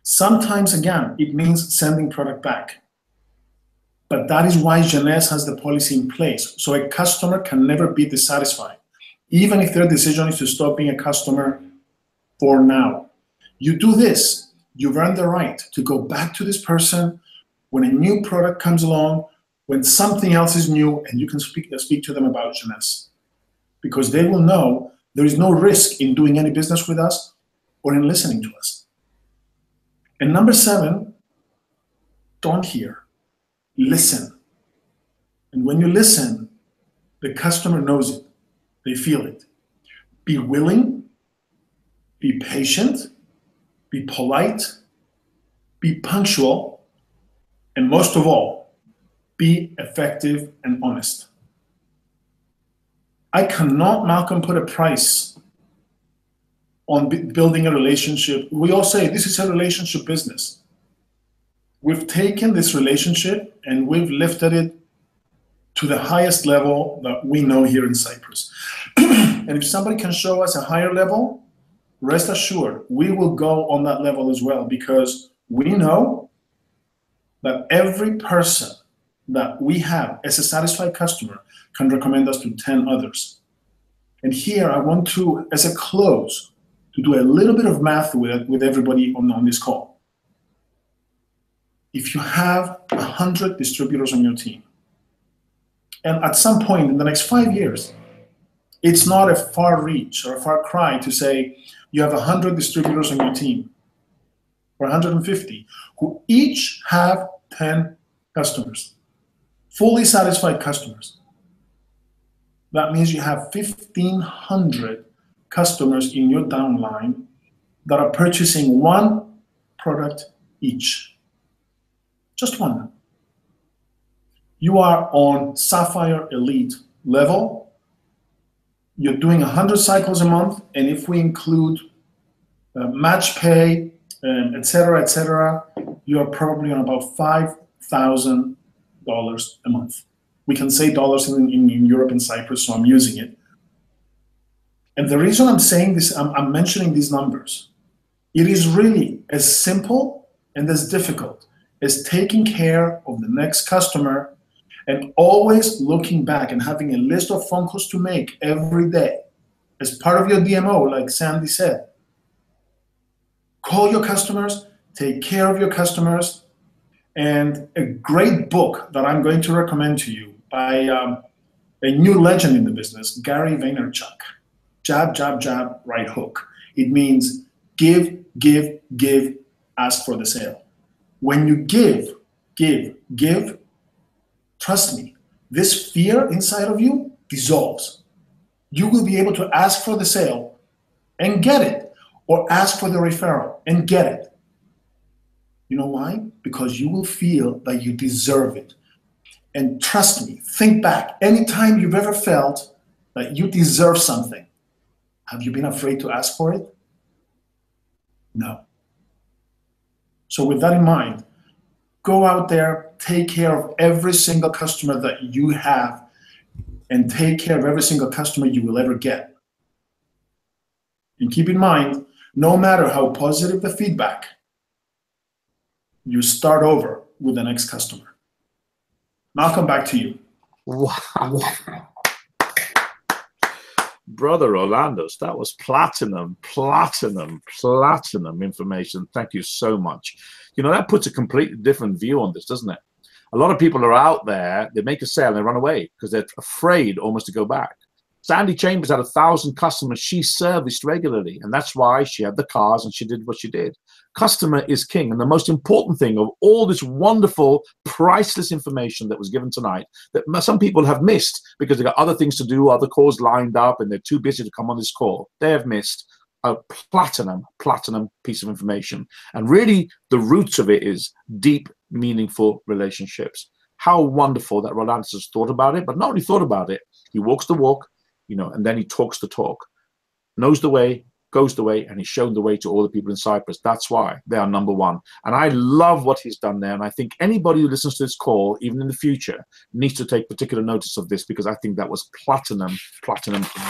Sometimes, again, it means sending product back. But that is why Jeunesse has the policy in place, so a customer can never be dissatisfied, even if their decision is to stop being a customer for now. You do this, you've earned the right to go back to this person when a new product comes along, when something else is new, and you can speak to them about Jeunesse. Because they will know there is no risk in doing any business with us or in listening to us. And number 7, don't hear. Listen. And when you listen, the customer knows it. They feel it. Be willing, be patient, be polite, be punctual, and most of all, be effective and honest. I cannot, Malcolm, put a price on building a relationship. We all say this is a relationship business. We've taken this relationship and we've lifted it to the highest level that we know here in Cyprus. And if somebody can show us a higher level, rest assured, we will go on that level as well, because we know that every person that we have as a satisfied customer can recommend us to 10 others. And here I want to, as a close, to do a little bit of math with everybody on this call. If you have 100 distributors on your team, and at some point in the next 5 years, it's not a far reach or a far cry to say you have 100 distributors on your team, or 150, who each have 10 customers, fully satisfied customers. That means you have 1,500 customers in your downline that are purchasing one product each. Just one. You are on Sapphire Elite level. You're doing 100 cycles a month, and if we include match pay, et cetera, you are probably on about $5,000 a month. We can say dollars in Europe and Cyprus, so I'm using it. And the reason I'm saying this, I'm mentioning these numbers, it is really as simple and as difficult as taking care of the next customer and always looking back and having a list of phone calls to make every day as part of your DMO, like Sandy said. Call your customers, take care of your customers, and a great book that I'm going to recommend to you by a new legend in the business, Gary Vaynerchuk, Jab, Jab, Jab, Right Hook. It means give, give, give, ask for the sale. When you give, trust me, this fear inside of you dissolves. You will be able to ask for the sale and get it, or ask for the referral and get it. You know why? Because you will feel that you deserve it. And trust me, think back. Anytime you've ever felt that you deserve something, have you been afraid to ask for it? No. So with that in mind, go out there, take care of every single customer that you have, and take care of every single customer you will ever get. And keep in mind, no matter how positive the feedback, you start over with the next customer. Malcolm, back to you. Wow. Brother Orlando's, that was platinum information. Thank you so much. You know, that puts a completely different view on this, doesn't it? A lot of people are out there, they make a sale and they run away because they're afraid almost to go back. Sandy Chambers had 1,000 customers she serviced regularly, and that's why she had the cars and she did what she did. Customer is king, and the most important thing of all this wonderful, priceless information that was given tonight that some people have missed because they got other things to do, other calls lined up, and they're too busy to come on this call. They have missed a platinum piece of information. And really, the roots of it is deep, meaningful relationships. How wonderful that Rolando has thought about it, but not only thought about it, he walks the walk, you know, and then he talks the talk, knows the way, goes the way, and he's shown the way to all the people in Cyprus. That's why they are number one. And I love what he's done there. And I think anybody who listens to this call, even in the future, needs to take particular notice of this, because I think that was platinum,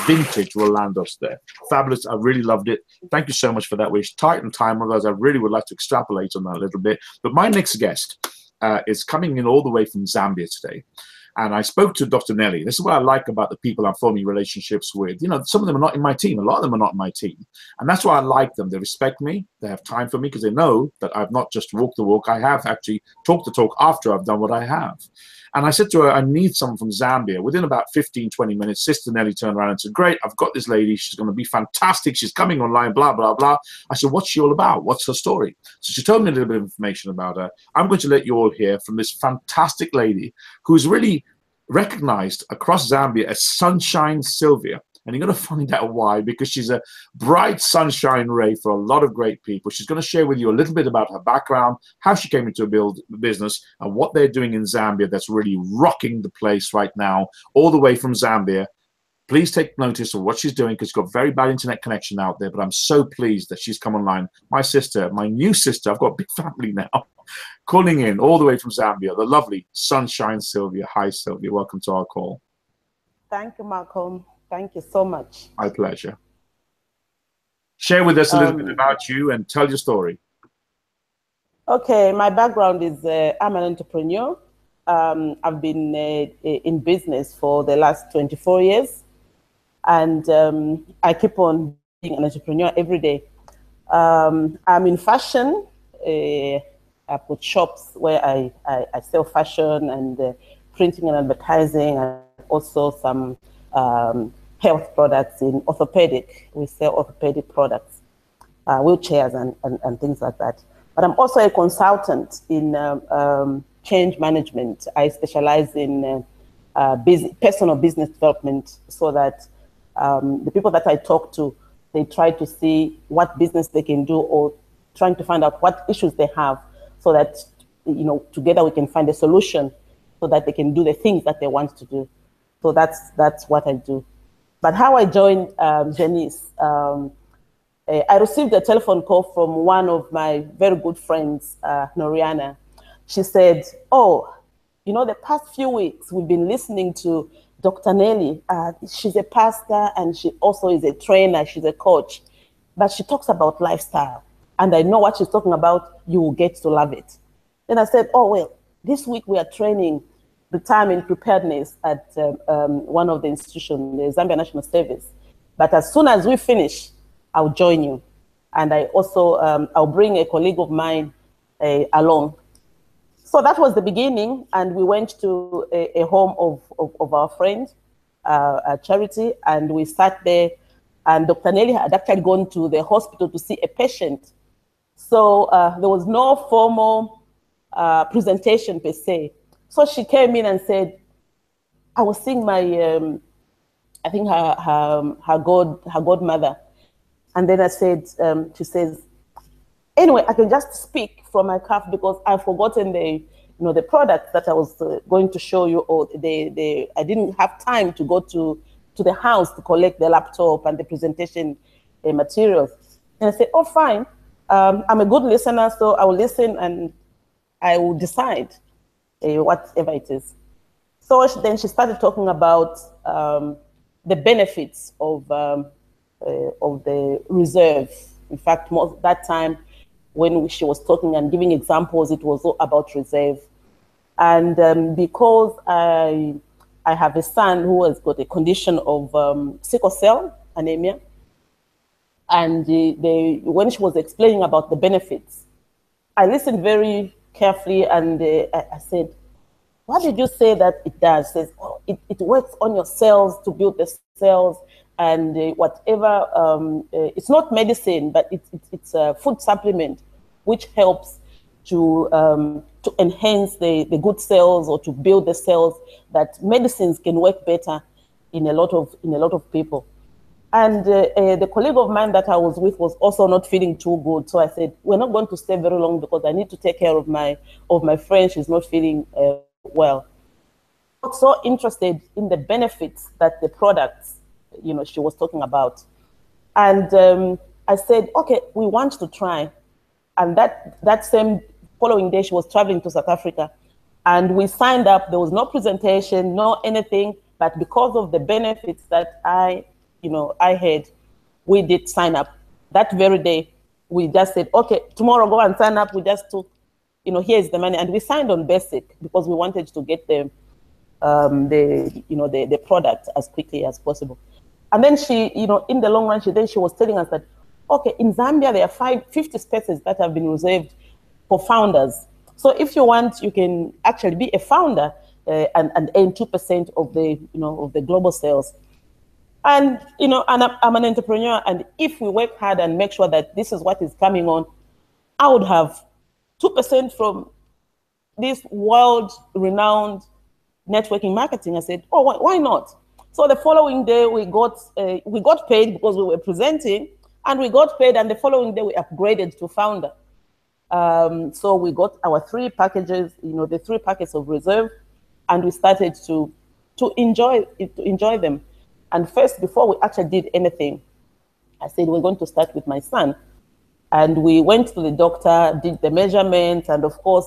vintage Rolandos there. Fabulous. I really loved it. Thank you so much for that. We're tight on time, otherwise I really would like to extrapolate on that a little bit. But my next guest is coming in all the way from Zambia today. And I spoke to Dr. Nelly. This is what I like about the people I'm forming relationships with. You know, some of them are not in my team. A lot of them are not in my team. And that's why I like them. They respect me. They have time for me because they know that I've not just walked the walk. I have actually talked the talk after I've done what I have. And I said to her, I need someone from Zambia. Within about 15, 20 minutes, Sister Nelly turned around and said, great, I've got this lady. She's going to be fantastic. She's coming online, blah, blah, blah. I said, what's she all about? What's her story? So she told me a little bit of information about her. I'm going to let you all hear from this fantastic lady who's really recognized across Zambia as Sunshine Sylvia. And you're going to find out why, because she's a bright sunshine ray for a lot of great people. She's going to share with you a little bit about her background, how she came into a business, and what they're doing in Zambia that's really rocking the place right now, all the way from Zambia. Please take notice of what she's doing, because she's got very bad internet connection out there, but I'm so pleased that she's come online. My sister, my new sister, I've got a big family now, calling in all the way from Zambia, the lovely Sunshine Sylvia. Hi, Sylvia. Welcome to our call. Thank you, Malcolm. Thank you so much. My pleasure. Share with us a little bit about you and tell your story. Okay, my background is I'm an entrepreneur. I've been in business for the last 24 years. And I keep on being an entrepreneur every day. I'm in fashion. I put shops where I sell fashion and printing and advertising, and also some health products in orthopedic. We sell orthopedic products, wheelchairs and things like that. But I'm also a consultant in change management. I specialize in personal business development, so that the people that I talk to, they try to see what business they can do, or trying to find out what issues they have, so that, you know, together we can find a solution so that they can do the things that they want to do. So that's what I do. But how I joined Janice, I received a telephone call from one of my very good friends, Noriana. She said, oh, you know, the past few weeks, we've been listening to Dr. Nelly. She's a pastor and she also is a trainer. She's a coach, but she talks about lifestyle. And I know what she's talking about. You will get to love it. Then I said, oh, well, this week we are training retirement preparedness at one of the institutions, the Zambia National Service. But as soon as we finish, I'll join you. And I also, I'll bring a colleague of mine along. So that was the beginning. And we went to a home of our friend, a charity, and we sat there. And Dr. Nelly had actually gone to the hospital to see a patient. So there was no formal presentation per se. So she came in and said, I was seeing my, I think her godmother. And then I said, she says, anyway, I can just speak from my calf because I've forgotten the product that I was going to show you, or I didn't have time to go to the house to collect the laptop and the presentation materials. And I said, oh, fine. I'm a good listener, so I will listen and I will decide whatever it is. So then she started talking about the benefits of the reserve. In fact, that time when she was talking and giving examples, it was all about reserve. And because I have a son who has got a condition of sickle cell anemia, and when she was explaining about the benefits, I listened very carefully, and I said, what did you say that it does? It says, oh, it works on your cells to build the cells, and whatever, it's not medicine, but it's a food supplement, which helps to enhance the good cells, or to build the cells that medicines can work better in a lot of people. And the colleague of mine that I was with was also not feeling too good. So I said, we're not going to stay very long because I need to take care of my friend. She's not feeling well. I was so interested in the benefits that the products, she was talking about. And I said, okay, we want to try. And that same following day, she was traveling to South Africa. And we signed up. There was no presentation, no anything. But because of the benefits that I had, we did sign up. That very day, we just said, okay, tomorrow go and sign up. We just took, here's the money. And we signed on basic because we wanted to get the product as quickly as possible. And then she, in the long run, she was telling us that, okay, in Zambia, there are 50 spaces that have been reserved for founders. So if you want, you can actually be a founder and earn 2% of the global sales. And, I'm an entrepreneur, and if we work hard and make sure that this is what is coming on, I would have 2% from this world-renowned networking marketing. I said, oh, why not? So the following day, we got paid because we were presenting, and we got paid, and the following day, we upgraded to founder. So we got our 3 packages, the 3 packets of reserve, and we started to enjoy them. And first, before we actually did anything, I said, we're going to start with my son. And we went to the doctor, did the measurements, and of course,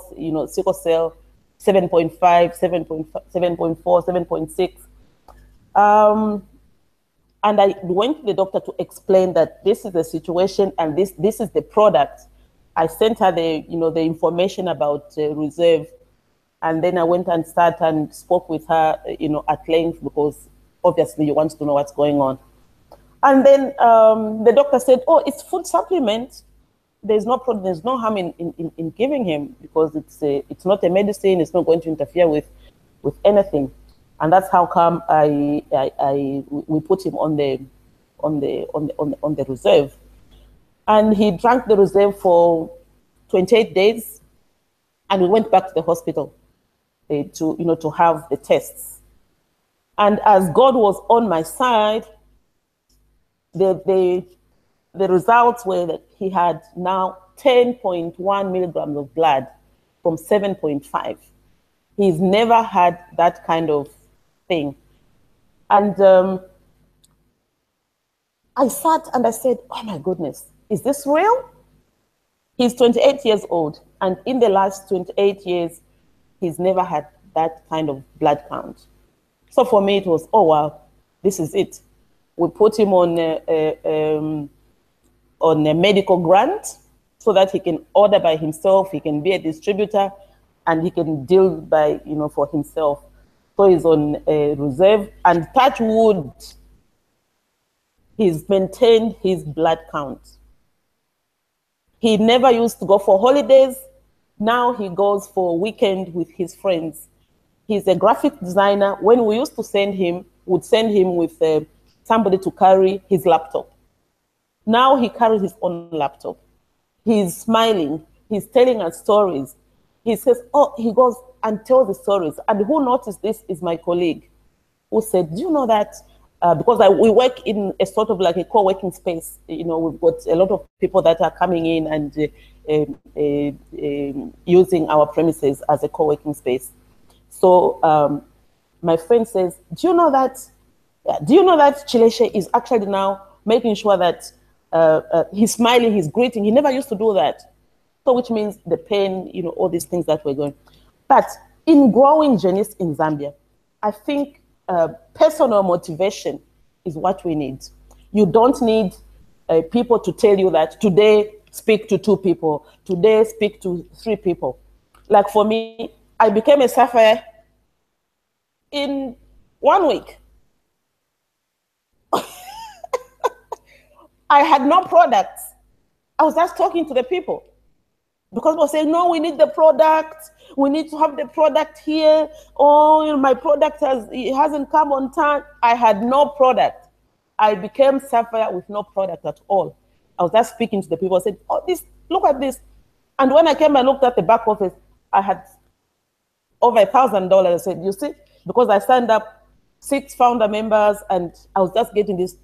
sickle cell, 7.5, 7.4, 7.6. And I went to the doctor to explain that this is the situation and this is the product. I sent her the information about reserve. And then I went and sat and spoke with her, at length, because obviously you want to know what's going on. And then the doctor said, oh, it's food supplement. There's no problem, there's no harm in giving him, because it's not a medicine, it's not going to interfere with anything. And that's how come we put him on the reserve. And he drank the reserve for 28 days, and we went back to the hospital to have the tests. And as God was on my side, the results were that he had now 10.1 milligrams of blood from 7.5. He's never had that kind of thing. And I sat and I said, oh my goodness, is this real? He's 28 years old, and in the last 28 years, he's never had that kind of blood count. So for me, it was, oh wow, this is it. We put him on a medical grant so that he can order by himself, he can be a distributor, and he can deal for himself. So he's on a reserve, and touch wood, he's maintained his blood count. He never used to go for holidays. Now he goes for a weekend with his friends. He's a graphic designer. When we used to send him, we'd send him with somebody to carry his laptop. Now he carries his own laptop. He's smiling. He's telling us stories. He says, oh, he goes and tells the stories. And who noticed this is my colleague. who said, do you know that, because we work in a sort of like a co-working space, you know, we've got a lot of people that are coming in and using our premises as a co-working space. So my friend says, do you know that Chileshe is actually now making sure that he's smiling, he's greeting. He never used to do that. So which means the pain, you know, all these things that we're going. But in growing Janice in Zambia, I think personal motivation is what we need. You don't need people to tell you that today speak to 2 people, today speak to 3 people. Like for me, I became a Sapphire in 1 week. I had no products. I was just talking to the people because they were saying, no, we need the product. We need to have the product here. Oh, you know, my product hasn't come on time. I had no product. I became Sapphire with no product at all. I was just speaking to the people. I said, oh, look at this. And when I came and looked at the back office, I had over $1,000. I said, you see, because I signed up 6 founder members and I was just getting this.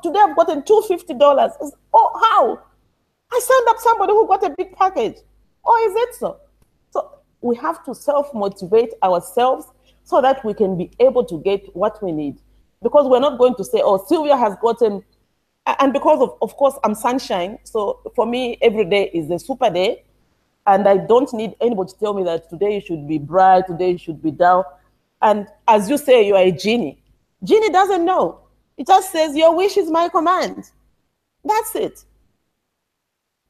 Today I've gotten $250. Oh, how? I signed up somebody who got a big package. Oh, is it so? So we have to self-motivate ourselves so that we can be able to get what we need. Because we're not going to say, oh, Sylvia has gotten, and because of course, I'm sunshine. So for me, every day is a super day. And I don't need anybody to tell me that today you should be bright, today you should be down. And as you say, you are a genie. Genie doesn't know. It just says, your wish is my command. That's it.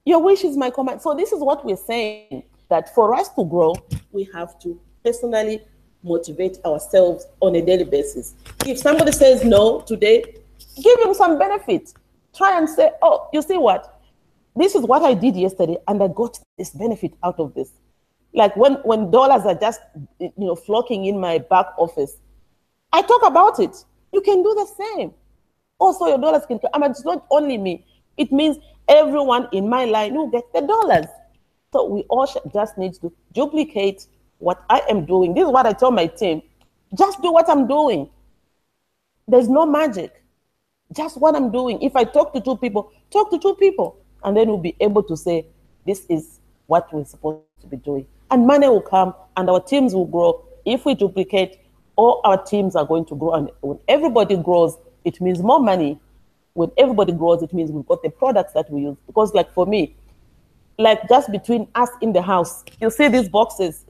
Your wish is my command. So this is what we're saying, that for us to grow, we have to personally motivate ourselves on a daily basis. If somebody says no today, give him some benefit. Try and say, oh, you see what? This is what I did yesterday, and I got this benefit out of this. Like when dollars are just, you know, flocking in my back office, I talk about it. You can do the same. Also, your dollars can come. I mean, it's not only me. It means everyone in my line will get the dollars. So we all just need to duplicate what I am doing. This is what I tell my team. Just do what I'm doing. There's no magic. Just what I'm doing. If I talk to 2 people, talk to 2 people. And then we'll be able to say, this is what we're supposed to be doing. And money will come and our teams will grow. If we duplicate, all our teams are going to grow. And when everybody grows, it means more money. When everybody grows, it means we've got the products that we use. Because like for me, like just between us in the house, you see these boxes,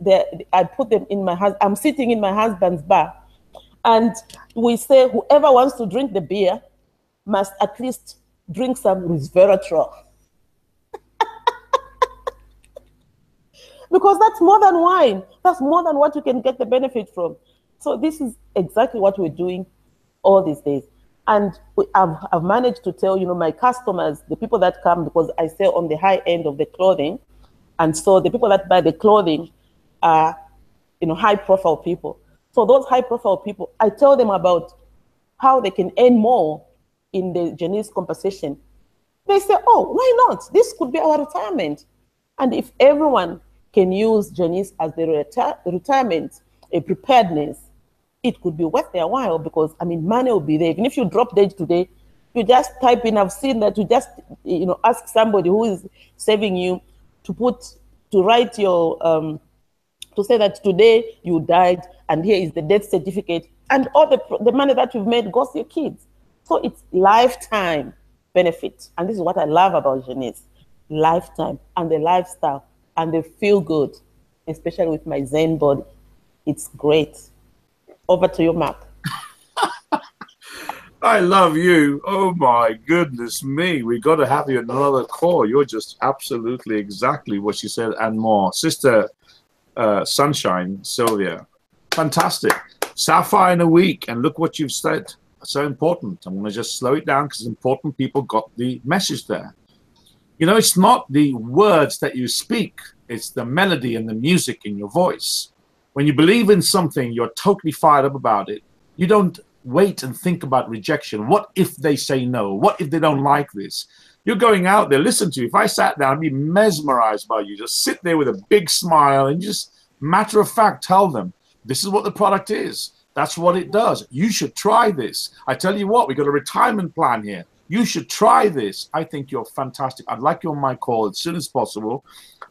I put them in my house. I'm sitting in my husband's bar. And we say whoever wants to drink the beer must at least drink some resveratrol. Because that's more than wine. That's more than what you can get the benefit from. So this is exactly what we're doing all these days. And I've managed to tell, you know, my customers, the people that come, because I sell on the high end of the clothing. And so the people that buy the clothing are, you know, high profile people. So those high profile people, I tell them about how they can earn more in the Janice compensation. They say, oh, why not? This could be our retirement. And if everyone can use Janice as the retirement, a preparedness, it could be worth their while, because I mean, money will be there. Even if you drop dead today, you just type in, I've seen that, you just, you know, ask somebody who is saving you to write your, to say that today you died and here is the death certificate, and all the money that you've made goes to your kids. So it's lifetime benefit. And this is what I love about Janice, lifetime and the lifestyle and the feel good, especially with my Zen body. It's great. Over to you, Mark. I love you. Oh my goodness me. We got to have you in another call. You're just absolutely exactly what she said and more. Sister Sunshine, Sylvia, fantastic. Sapphire in a week, and look what you've said. So important. I'm going to just slow it down because important people got the message there. You know, it's not the words that you speak, it's the melody and the music in your voice. When you believe in something, you're totally fired up about it. You don't wait and think about rejection. What if they say no? What if they don't like this? You're going out there, listen to you. If I sat down, I'd be mesmerized by you. Just sit there with a big smile and just matter of fact tell them, this is what the product is. That's what it does. You should try this. I tell you what, we got a retirement plan here. You should try this. I think you're fantastic. I'd like you on my call as soon as possible.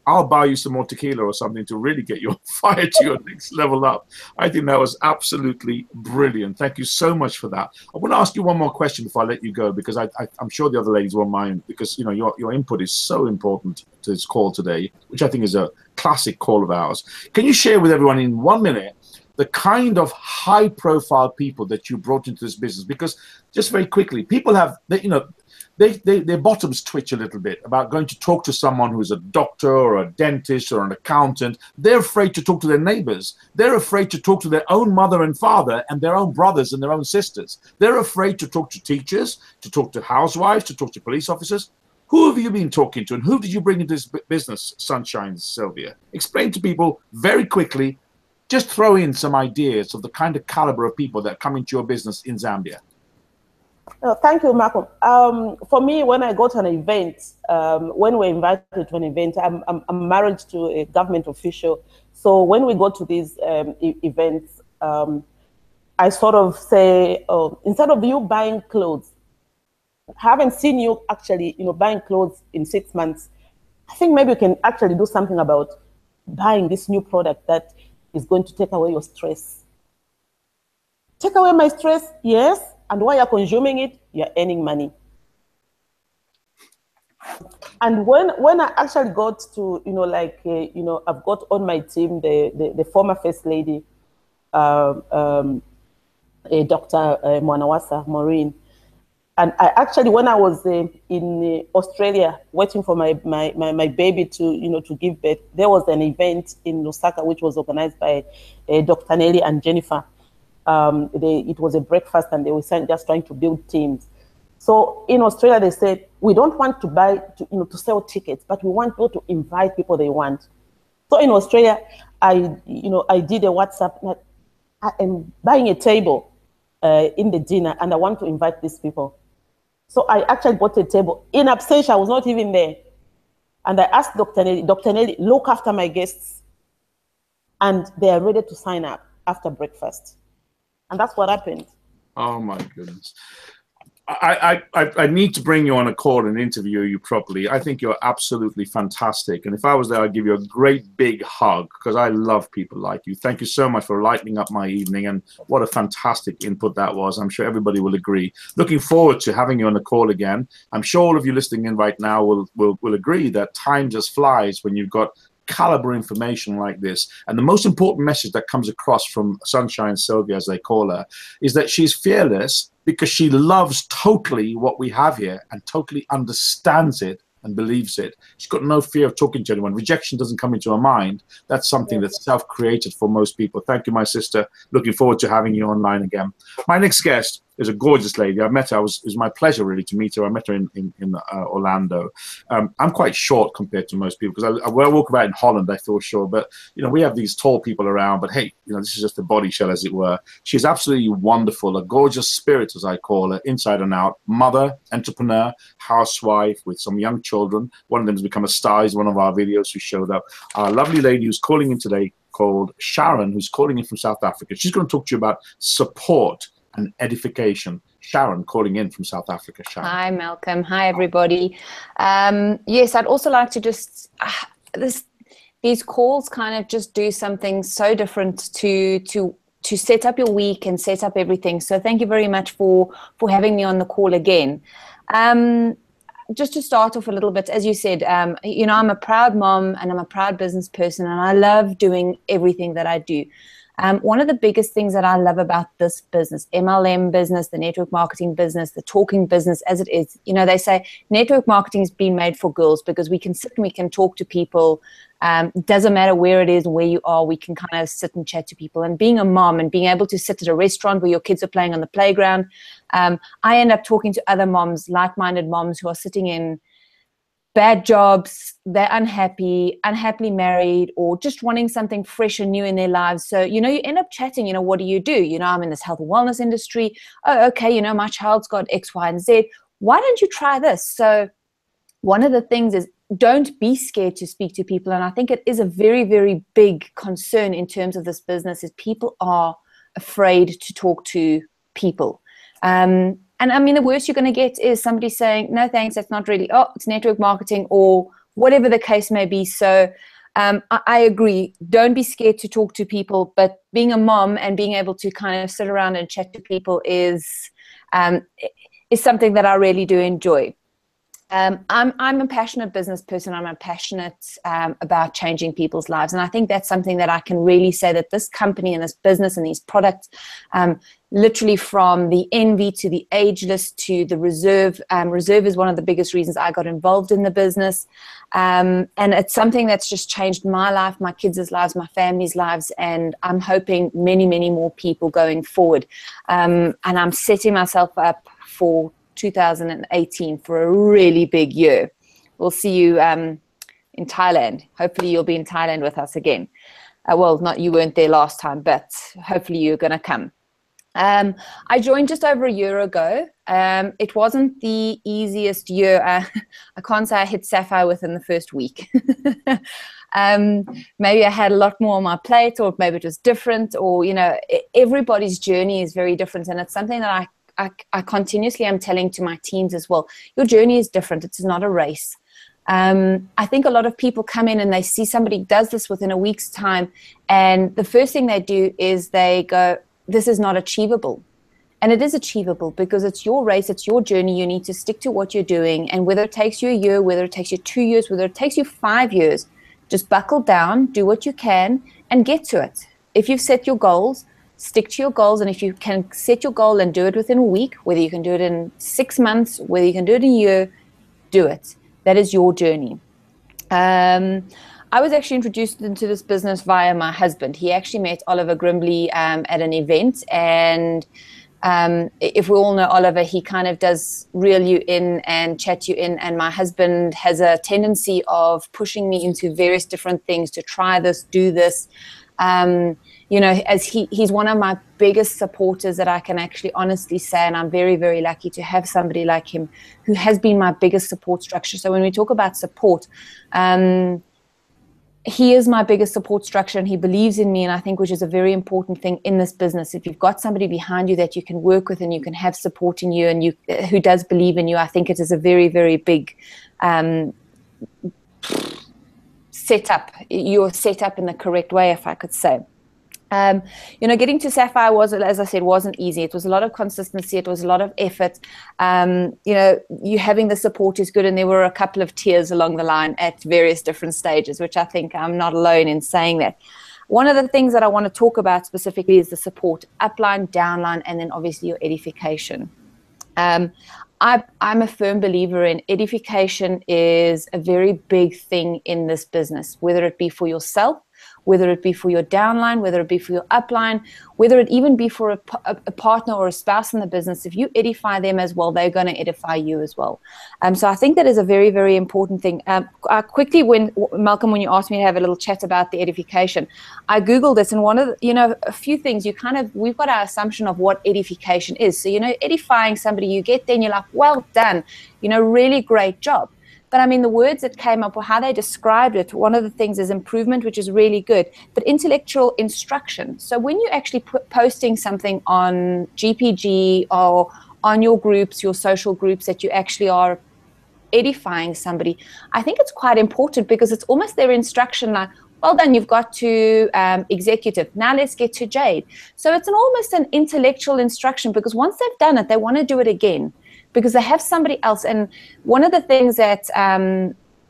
I'll buy you some more tequila or something to really get you fired to your next level up. I think that was absolutely brilliant. Thank you so much for that. I want to ask you one more question before I let you go, because I'm sure the other ladies won't mind, because you know your input is so important to this call today, which I think is a classic call of ours. Can you share with everyone in 1 minute the kind of high-profile people that you brought into this business? Because just very quickly, people have, their bottoms twitch a little bit about going to talk to someone who's a doctor or a dentist or an accountant. They're afraid to talk to their neighbors. They're afraid to talk to their own mother and father and their own brothers and their own sisters. They're afraid to talk to teachers, to talk to housewives, to talk to police officers. Who have you been talking to, and who did you bring into this business, Sunshine Sylvia? Explain to people very quickly. Just throw in some ideas of the kind of caliber of people that come into your business in Zambia. Oh, thank you, Malcolm. For me, when I go to an event, when we're invited to an event, I'm married to a government official. So when we go to these events, I sort of say, instead of you buying clothes, I haven't seen you actually, buying clothes in 6 months. I think maybe you can actually do something about buying this new product that is going to take away your stress. Take away my stress, yes. And while you're consuming it, you're earning money. And when I actually got to, I've got on my team the former First Lady, Dr. Mwanawasa Maureen. And I actually, when I was in Australia waiting for my baby to give birth, there was an event in Lusaka which was organized by Dr. Nelly and Jennifer. It was a breakfast, and they were just trying to build teams. So in Australia, they said, we don't want to buy, to sell tickets, but we want people to invite people they want. So in Australia, I did a WhatsApp. I am buying a table in the dinner, and I want to invite these people. So I actually bought a table. In absentia, I was not even there. And I asked Dr. Nelly, look after my guests. And they are ready to sign up after breakfast. And that's what happened. Oh, my goodness. I need to bring you on a call and interview you properly. I think you're absolutely fantastic. And if I was there, I'd give you a great big hug, because I love people like you. Thank you so much for lightening up my evening. And what a fantastic input that was. I'm sure everybody will agree. Looking forward to having you on the call again. I'm sure all of you listening in right now will agree that time just flies when you've got caliber information like this. And the most important message that comes across from Sunshine Sylvia, as they call her, is that she's fearless because she loves totally what we have here and totally understands it and believes it. She's got no fear of talking to anyone. Rejection doesn't come into her mind. That's something that's self-created for most people. Thank you, my sister. Looking forward to having you online again. My next guest is a gorgeous lady. I met her. It was my pleasure, really, to meet her. I met her in Orlando. I'm quite short compared to most people, because when I walk about in Holland, I feel short. But, we have these tall people around. But, hey, this is just a body shell, as it were. She's absolutely wonderful, a gorgeous spirit, as I call her, inside and out. Mother, entrepreneur, housewife with some young children. One of them has become a star. He's one of our videos who showed up. A lovely lady who's calling in today called Sharon, who's calling in from South Africa. She's going to talk to you about support and edification. Sharon, calling in from South Africa. Sharon. Hi, Malcolm. Hi, everybody. Yes, I'd also like to just these calls kind of just do something so different to set up your week and set up everything. So thank you very much for having me on the call again. Just to start off a little bit, as you said, I'm a proud mom and I'm a proud business person, and I love doing everything that I do. One of the biggest things that I love about this business, MLM business, the network marketing business, the talking business as it is, they say network marketing has been made for girls because we can sit and we can talk to people. Doesn't matter where it is, where you are, we can kind of sit and chat to people. And being a mom and being able to sit at a restaurant where your kids are playing on the playground, I end up talking to other moms, like-minded moms who are sitting in bad jobs, they're unhappily married, or just wanting something fresh and new in their lives. So, you end up chatting, what do you do? I'm in this health and wellness industry. Oh, okay, my child's got X, Y, and Z. Why don't you try this? So one of the things is, don't be scared to speak to people. And I think it is a very, very big concern in terms of this business, is people are afraid to talk to people. And I mean, the worst you're going to get is somebody saying, no, thanks, that's not really, it's network marketing, or whatever the case may be. So I agree. Don't be scared to talk to people, but being a mom and being able to kind of sit around and chat to people is something that I really do enjoy. I'm a passionate business person. I'm passionate about changing people's lives. And I think that's something that I can really say, that this company and this business and these products, literally from the envy to the ageless to the reserve. Reserve is one of the biggest reasons I got involved in the business. And it's something that's just changed my life, my kids' lives, my family's lives. And I'm hoping many, many more people going forward. And I'm setting myself up for 2018 for a really big year. We'll see you in Thailand. Hopefully you'll be in Thailand with us again. Well, not, you weren't there last time, but hopefully you're going to come. I joined just over a year ago. It wasn't the easiest year. I can't say I hit Sapphire within the first week. Maybe I had a lot more on my plate, or maybe it was different, or, everybody's journey is very different. And it's something that I continuously am telling to my teams as well. Your journey is different. It's not a race. I think a lot of people come in and they see somebody does this within a week's time, and the first thing they do is they go, this is not achievable. And it is achievable, because it's your race, it's your journey. You need to stick to what you're doing. And whether it takes you a year, whether it takes you 2 years, whether it takes you 5 years, just buckle down, do what you can, and get to it. If you've set your goals, stick to your goals. And if you can set your goal and do it within a week, whether you can do it in 6 months, whether you can do it in a year, do it. That is your journey. I was actually introduced into this business via my husband. He actually met Oliver Grimbley at an event. And if we all know Oliver, he kind of does reel you in and chat you in. And my husband has a tendency of pushing me into various different things to try this, do this. As he's one of my biggest supporters that I can actually honestly say, and I'm very, very lucky to have somebody like him who has been my biggest support structure. So when we talk about support, he is my biggest support structure, and he believes in me, and I think which is a very important thing in this business. If you've got somebody behind you that you can work with and you can have supporting you and who does believe in you, I think it is a very, very big setup. You're set up in the correct way, if I could say. Getting to Sapphire was, as I said, wasn't easy. It was a lot of consistency. It was a lot of effort. You having the support is good. And there were a couple of tears along the line at various different stages, which I think I'm not alone in saying that. One of the things that I want to talk about specifically is the support, upline, downline, and then obviously your edification. I'm a firm believer in edification is a very big thing in this business, whether it be for yourself, whether it be for your downline, whether it be for your upline, whether it even be for a partner or a spouse in the business. If you edify them as well, they're going to edify you as well. So I think that is a very, very important thing. Quickly, Malcolm, when you asked me to have a little chat about the edification, I Googled this, and one of a few things we've got our assumption of what edification is. So, edifying somebody, you get there and you're like, well done, really great job. But I mean, the words that came up or how they described it, one of the things is improvement, which is really good, but intellectual instruction. So when you're actually posting something on GPG or on your groups, your social groups, that you actually are edifying somebody, I think it's quite important, because it's almost their instruction, like, well done, you've got to executive. Now let's get to Jade. So it's almost an intellectual instruction, because once they've done it, they want to do it again, because they have somebody else. And one of the things that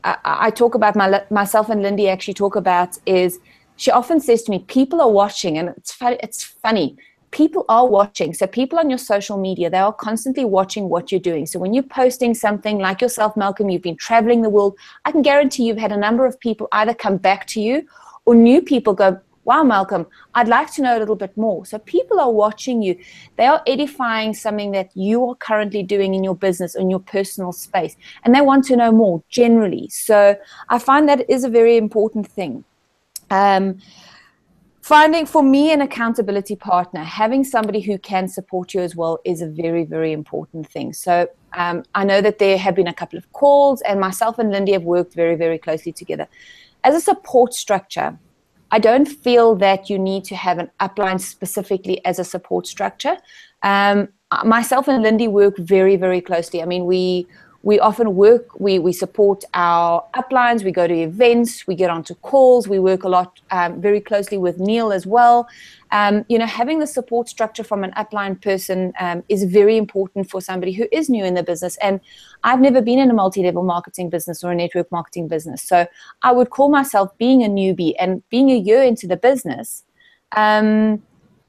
I talk about, myself and Lindy actually talk about, is she often says to me, people are watching. And it's funny. People are watching. So people on your social media, they are constantly watching what you're doing. So when you're posting something like yourself, Malcolm, you've been traveling the world, I can guarantee you've had a number of people either come back to you, or new people go, wow, Malcolm, I'd like to know a little bit more. So people are watching you. They are edifying something that you are currently doing in your business, in your personal space, and they want to know more generally. So I find that is a very important thing. Finding, for me, an accountability partner, having somebody who can support you as well, is a very, very important thing. So I know that there have been a couple of calls, and myself and Lindy have worked very, very closely together. As a support structure, I don't feel that you need to have an upline specifically as a support structure. Myself and Lindy work very, very closely. I mean, we often work, we support our uplines, we go to events, we get onto calls, we work a lot very closely with Neil as well. You know, having the support structure from an upline person is very important for somebody who is new in the business. And I've never been in a multi-level marketing business or a network marketing business. So I would call myself being a newbie, and being a year into the business,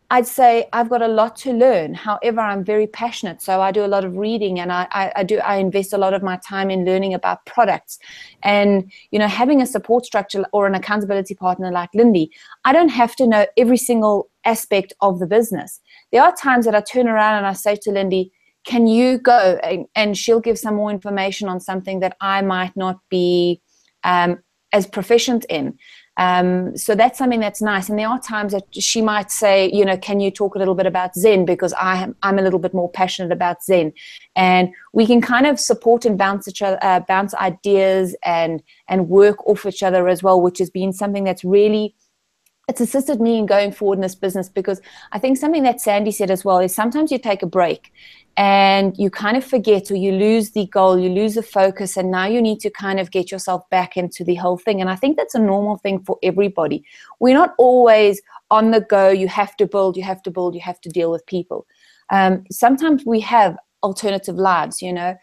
I'd say I've got a lot to learn. However, I'm very passionate, so I do a lot of reading, and I invest a lot of my time in learning about products. And you know, having a support structure or an accountability partner like Lindy, I don't have to know every single aspect of the business. There are times that I turn around and I say to Lindy, "Can you go?" And she'll give some more information on something that I might not be as proficient in. So that's something that's nice. And there are times that she might say, you know, "Can you talk a little bit about Zen?" Because I'm a little bit more passionate about Zen. And we can kind of support and bounce ideas and work off each other as well, which has been something that's really, it's assisted me in going forward in this business. Because I think something that Sandy said as well is sometimes you take a break and you kind of forget, or you lose the goal, you lose the focus, and now you need to kind of get yourself back into the whole thing. And I think that's a normal thing for everybody. We're not always on the go. You have to build, you have to build, you have to deal with people. Sometimes we have alternative lives, you know.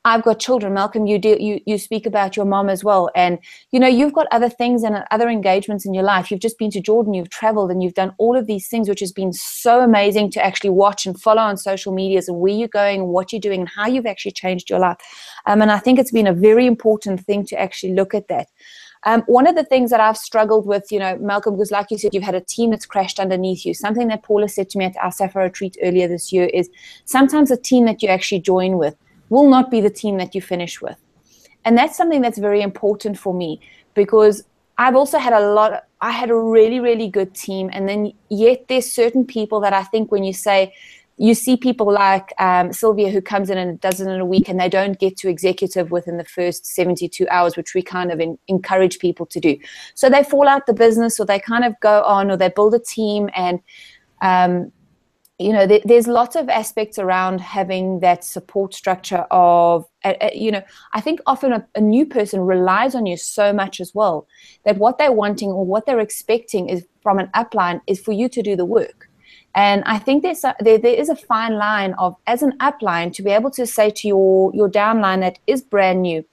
I've got children. Malcolm, you speak about your mom as well. And, you know, you've got other things and other engagements in your life. You've just been to Jordan, you've traveled, and you've done all of these things, which has been so amazing to actually watch and follow on social medias, and where you're going and what you're doing and how you've actually changed your life. And I think it's been a very important thing to actually look at that. One of the things that I've struggled with, you know, Malcolm, because like you said, you've had a team that's crashed underneath you. Something that Paula said to me at our Sapphire retreat earlier this year is sometimes a team that you actually join with will not be the team that you finish with. And that's something that's very important for me, because I've also had I had a really, really good team. And then yet there's certain people that I think when you see people like Sylvia, who comes in and does it in a week, and they don't get to executive within the first 72 hours, which we kind of encourage people to do. So they fall out the business, or they kind of go on, or they build a team. And you know, there's lots of aspects around having that support structure of, you know, I think often a new person relies on you so much as well, that what they're wanting or what they're expecting is from an upline is for you to do the work. And I think there is a fine line of, as an upline, to be able to say to your downline that is brand new.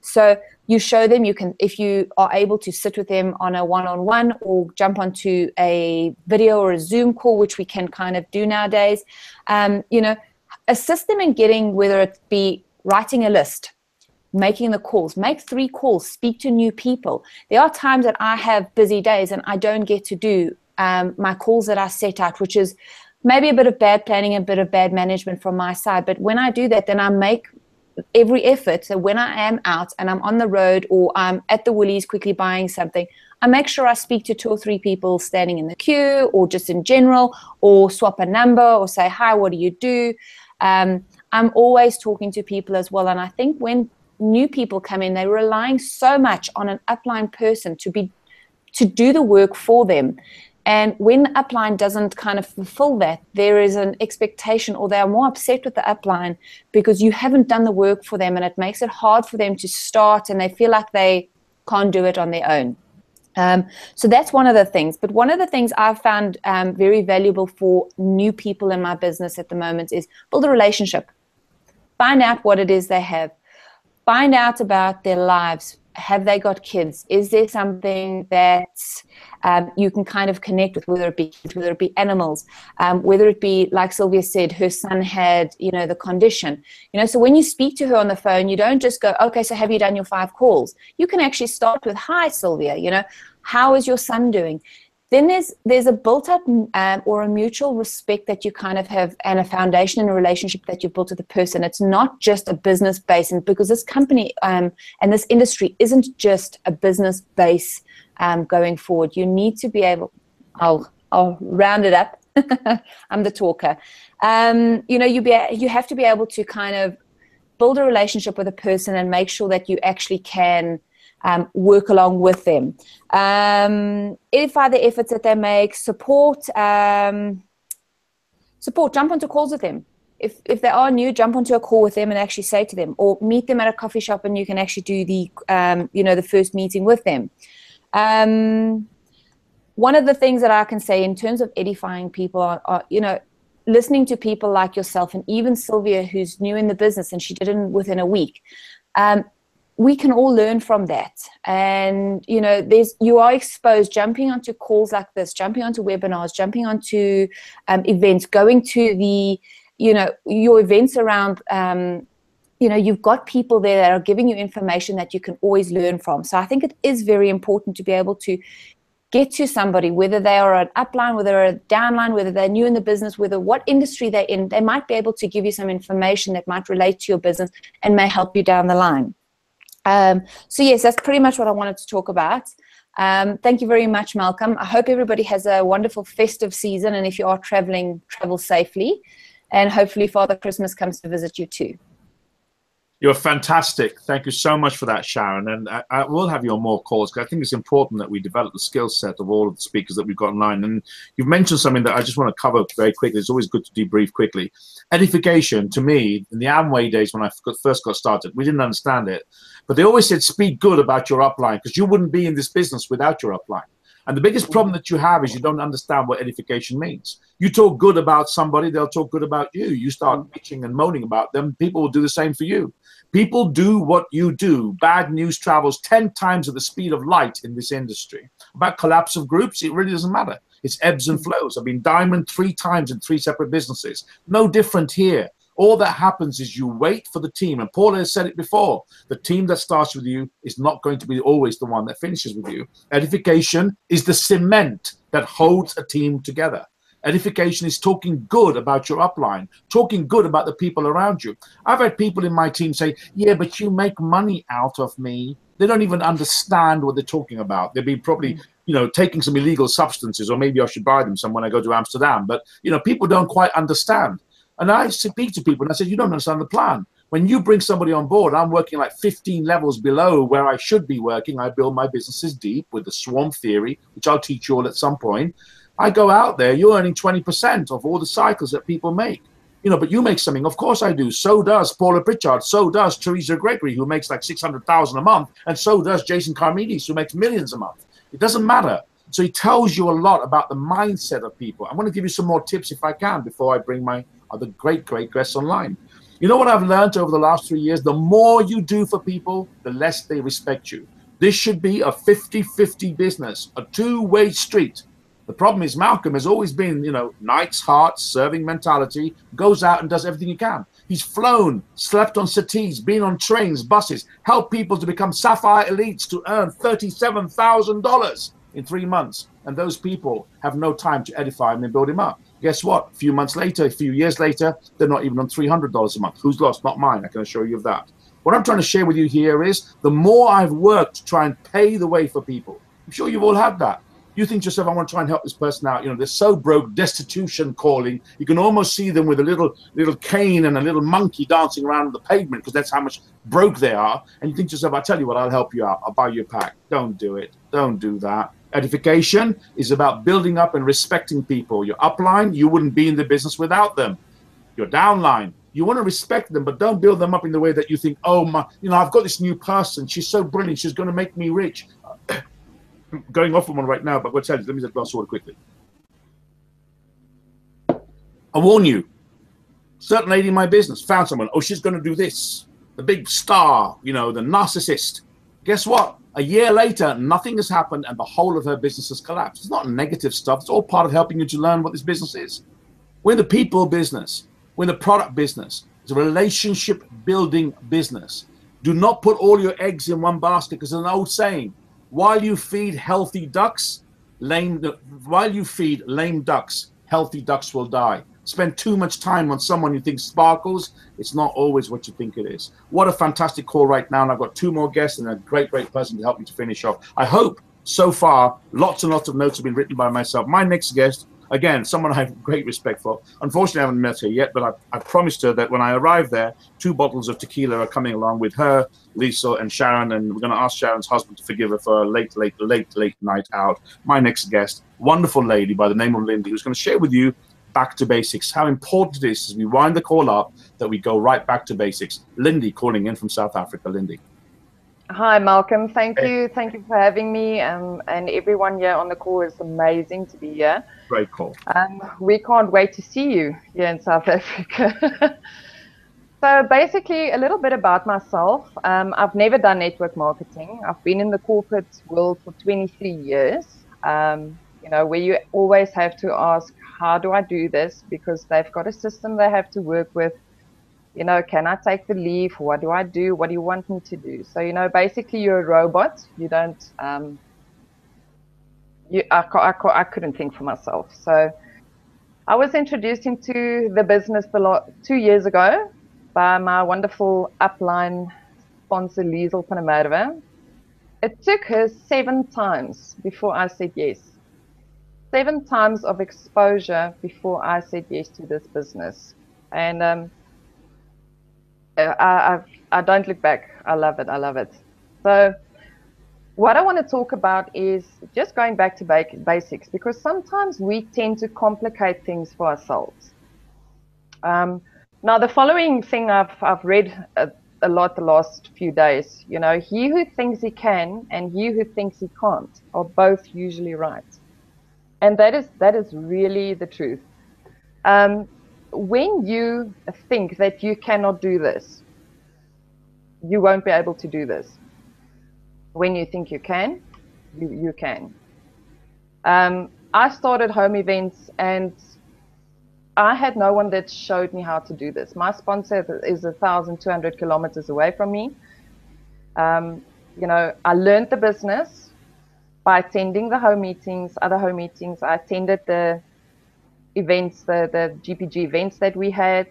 So you show them, you can, if you are able to sit with them on a one-on-one or jump onto a video or a Zoom call, which we can kind of do nowadays, you know, assist them in getting, whether it be writing a list, making the calls, make 3 calls, speak to new people. There are times that I have busy days and I don't get to do my calls that I set out, which is maybe a bit of bad planning, a bit of bad management from my side. But when I do that, then I make every effort. So when I am out and I'm on the road, or I'm at the Woolies quickly buying something, I make sure I speak to 2 or 3 people standing in the queue, or just in general, or swap a number, or say, "Hi, what do you do?" I'm always talking to people as well. And I think when new people come in, they're relying so much on an upline person to do the work for them. And when the upline doesn't kind of fulfill that, there is an expectation, or they are more upset with the upline because you haven't done the work for them, and it makes it hard for them to start, and they feel like they can't do it on their own. So that's one of the things. But one of the things I've found very valuable for new people in my business at the moment is build a relationship. Find out what it is they have. Find out about their lives. Have they got kids? Is there something that you can kind of connect with, whether it be kids, whether it be animals, whether it be, like Sylvia said, her son had, you know, the condition. You know, so when you speak to her on the phone, you don't just go, "Okay, so have you done your 5 calls?" You can actually start with, "Hi, Sylvia, you know, how is your son doing?" Then there's a built-up or a mutual respect that you kind of have, and a foundation in a relationship that you've built with the person. It's not just a business base, and because this company and this industry isn't just a business base going forward. You need to be able, I'll round it up. I'm the talker. You know, you have to be able to kind of build a relationship with a person and make sure that you actually can work along with them. Edify the efforts that they make, support, jump onto calls with them. If they are new, jump onto a call with them and actually say to them, or meet them at a coffee shop and you can actually do the, the first meeting with them. One of the things that I can say in terms of edifying people are listening to people like yourself, and even Sylvia, who's new in the business and she did it within a week. We can all learn from that. And, you are exposed, jumping onto calls like this, jumping onto webinars, jumping onto events, going to the, your events around, you've got people there that are giving you information that you can always learn from. So I think it is very important to be able to get to somebody, whether they are an upline, whether they're a downline, whether they're new in the business, whether what industry they're in, they might be able to give you some information that might relate to your business and may help you down the line. So yes, that's pretty much what I wanted to talk about. Thank you very much, Malcolm. I hope everybody has a wonderful festive season, and if you are traveling, travel safely, and hopefully Father Christmas comes to visit you too. You're fantastic. Thank you so much for that, Sharon. And I will have you on more calls, because I think it's important that we develop the skill set of all of the speakers that we've got online. And you've mentioned something that I just want to cover very quickly. It's always good to debrief quickly. Edification, to me, in the Amway days when I first got started, we didn't understand it. But they always said, speak good about your upline, because you wouldn't be in this business without your upline. And the biggest problem that you have is you don't understand what edification means. You talk good about somebody, they'll talk good about you. You start bitching and moaning about them, people will do the same for you. People do what you do. Bad news travels 10 times at the speed of light in this industry. About collapse of groups, it really doesn't matter. It's ebbs and flows. I've been diamond 3 times in 3 separate businesses. No different here. All that happens is you wait for the team. And Paula has said it before. The team that starts with you is not going to be always the one that finishes with you. Edification is the cement that holds a team together. Edification is talking good about your upline, talking good about the people around you. I've had people in my team say, yeah, but you make money out of me. They don't even understand what they're talking about. They've been probably, taking some illegal substances, or maybe I should buy them some when I go to Amsterdam. But, people don't quite understand. And I speak to people and I say, you don't understand the plan. When you bring somebody on board, I'm working like 15 levels below where I should be working. I build my businesses deep with the swarm theory, which I'll teach you all at some point. I go out there, you're earning 20% of all the cycles that people make. But you make something. Of course I do. So does Paula Pritchard. So does Teresa Gregory, who makes like 600,000 a month. And so does Jason Carmides, who makes millions a month. It doesn't matter. So he tells you a lot about the mindset of people. I want to give you some more tips if I can before I bring my other great guests online. You know what I've learned over the last 3 years? The more you do for people, the less they respect you. This should be a 50-50 business, a two-way street. The problem is Malcolm has always been, knight's heart, serving mentality, goes out and does everything he can. He's flown, slept on settees, been on trains, buses, helped people to become Sapphire elites to earn $37,000 in 3 months. And those people have no time to edify him and build him up. Guess what? A few months later, a few years later, they're not even on $300 a month. Who's lost? Not mine. I can assure you of that. What I'm trying to share with you here is the more I've worked to try and pay the way for people. I'm sure you've all had that. You think to yourself, I want to try and help this person out. They're so broke, destitution calling. You can almost see them with a little cane and a little monkey dancing around on the pavement, because that's how much broke they are. And you think to yourself, I tell you what, I'll help you out. I'll buy you a pack. Don't do it. Don't do that. Edification is about building up and respecting people. Your upline, you wouldn't be in the business without them. Your downline, you want to respect them, but don't build them up in the way that you think, oh my, I've got this new person. She's so brilliant. She's going to make me rich. Going off on one right now, but we'll tell you. Let me just glass water quickly. I warn you, certain lady in my business found someone. Oh, she's going to do this. The big star, the narcissist. Guess what? A year later, nothing has happened, and the whole of her business has collapsed. It's not negative stuff. It's all part of helping you to learn what this business is. We're in the people business. We're in the product business. It's a relationship building business. Do not put all your eggs in one basket, because there's an old saying: while you feed lame ducks, healthy ducks will die. Spend too much time on someone you think sparkles. It's not always what you think it is. What a fantastic call right now. And I've got 2 more guests and a great person to help me to finish off. I hope so far lots and lots of notes have been written by myself. My next guest Again, someone I have great respect for. Unfortunately, I haven't met her yet, but I promised her that when I arrive there, 2 bottles of tequila are coming along with her, Lisa, and Sharon, and we're going to ask Sharon's husband to forgive her for a late night out. My next guest, wonderful lady by the name of Lindy, who's going to share with you back to basics, how important it is as we wind the call up that we go right back to basics. Lindy calling in from South Africa. Lindy. Hi, Malcolm. Thank you for having me. And everyone here on the call is amazing to be here. Great call. We can't wait to see you here in South Africa. So basically, a little bit about myself. I've never done network marketing. I've been in the corporate world for 23 years. You know, where you always have to ask, how do I do this? Because they've got a system they have to work with. You know, can I take the leave? What do I do? What do you want me to do? So, you know, basically you're a robot. You don't, I couldn't think for myself. So I was introduced into the business 2 years ago by my wonderful upline sponsor, Liesel van der Merwe. It took her 7 times before I said yes. 7 times of exposure before I said yes to this business. And, I don't look back. I love it. I love it. So what I want to talk about is just going back to basics, because sometimes we tend to complicate things for ourselves. Now, the following thing I've read a lot the last few days, you know, he who thinks he can and he who thinks he can't are both usually right. And that is really the truth. When you think that you cannot do this, you won't be able to do this. When you think you can, you can. I started home events and I had no one that showed me how to do this. My sponsor is 1,200 kilometers away from me. You know, I learned the business by attending the home meetings, other home meetings. I attended the events, the GPG events that we had,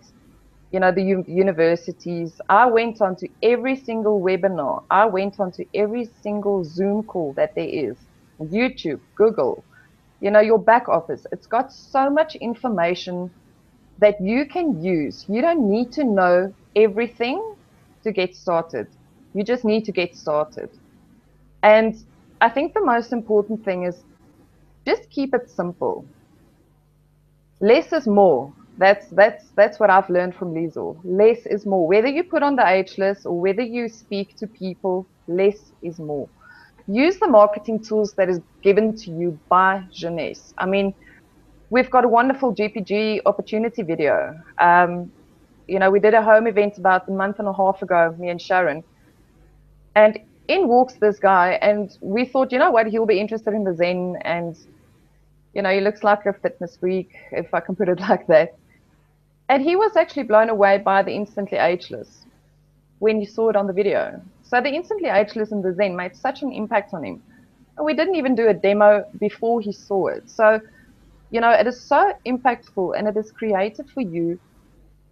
you know, the universities. I went on to every single webinar. I went on to every single Zoom call that there is. YouTube, Google, you know, your back office. It's got so much information that you can use. You don't need to know everything to get started. You just need to get started. And I think the most important thing is just keep it simple. Less is more. That's what I've learned from Liesel. Less is more. Whether you put on the H list or whether you speak to people, less is more. Use the marketing tools that is given to you by Jeunesse. I mean, we've got a wonderful GPG opportunity video. You know, we did a home event about a month and a half ago, me and Sharon. And in walks this guy, and we thought, you know what, he'll be interested in the Zen, and you know, he looks like a fitness freak, if I can put it like that. And he was actually blown away by the Instantly Ageless when he saw it on the video. So the Instantly Ageless and the Zen made such an impact on him. And we didn't even do a demo before he saw it. So, you know, it is so impactful and it is created for you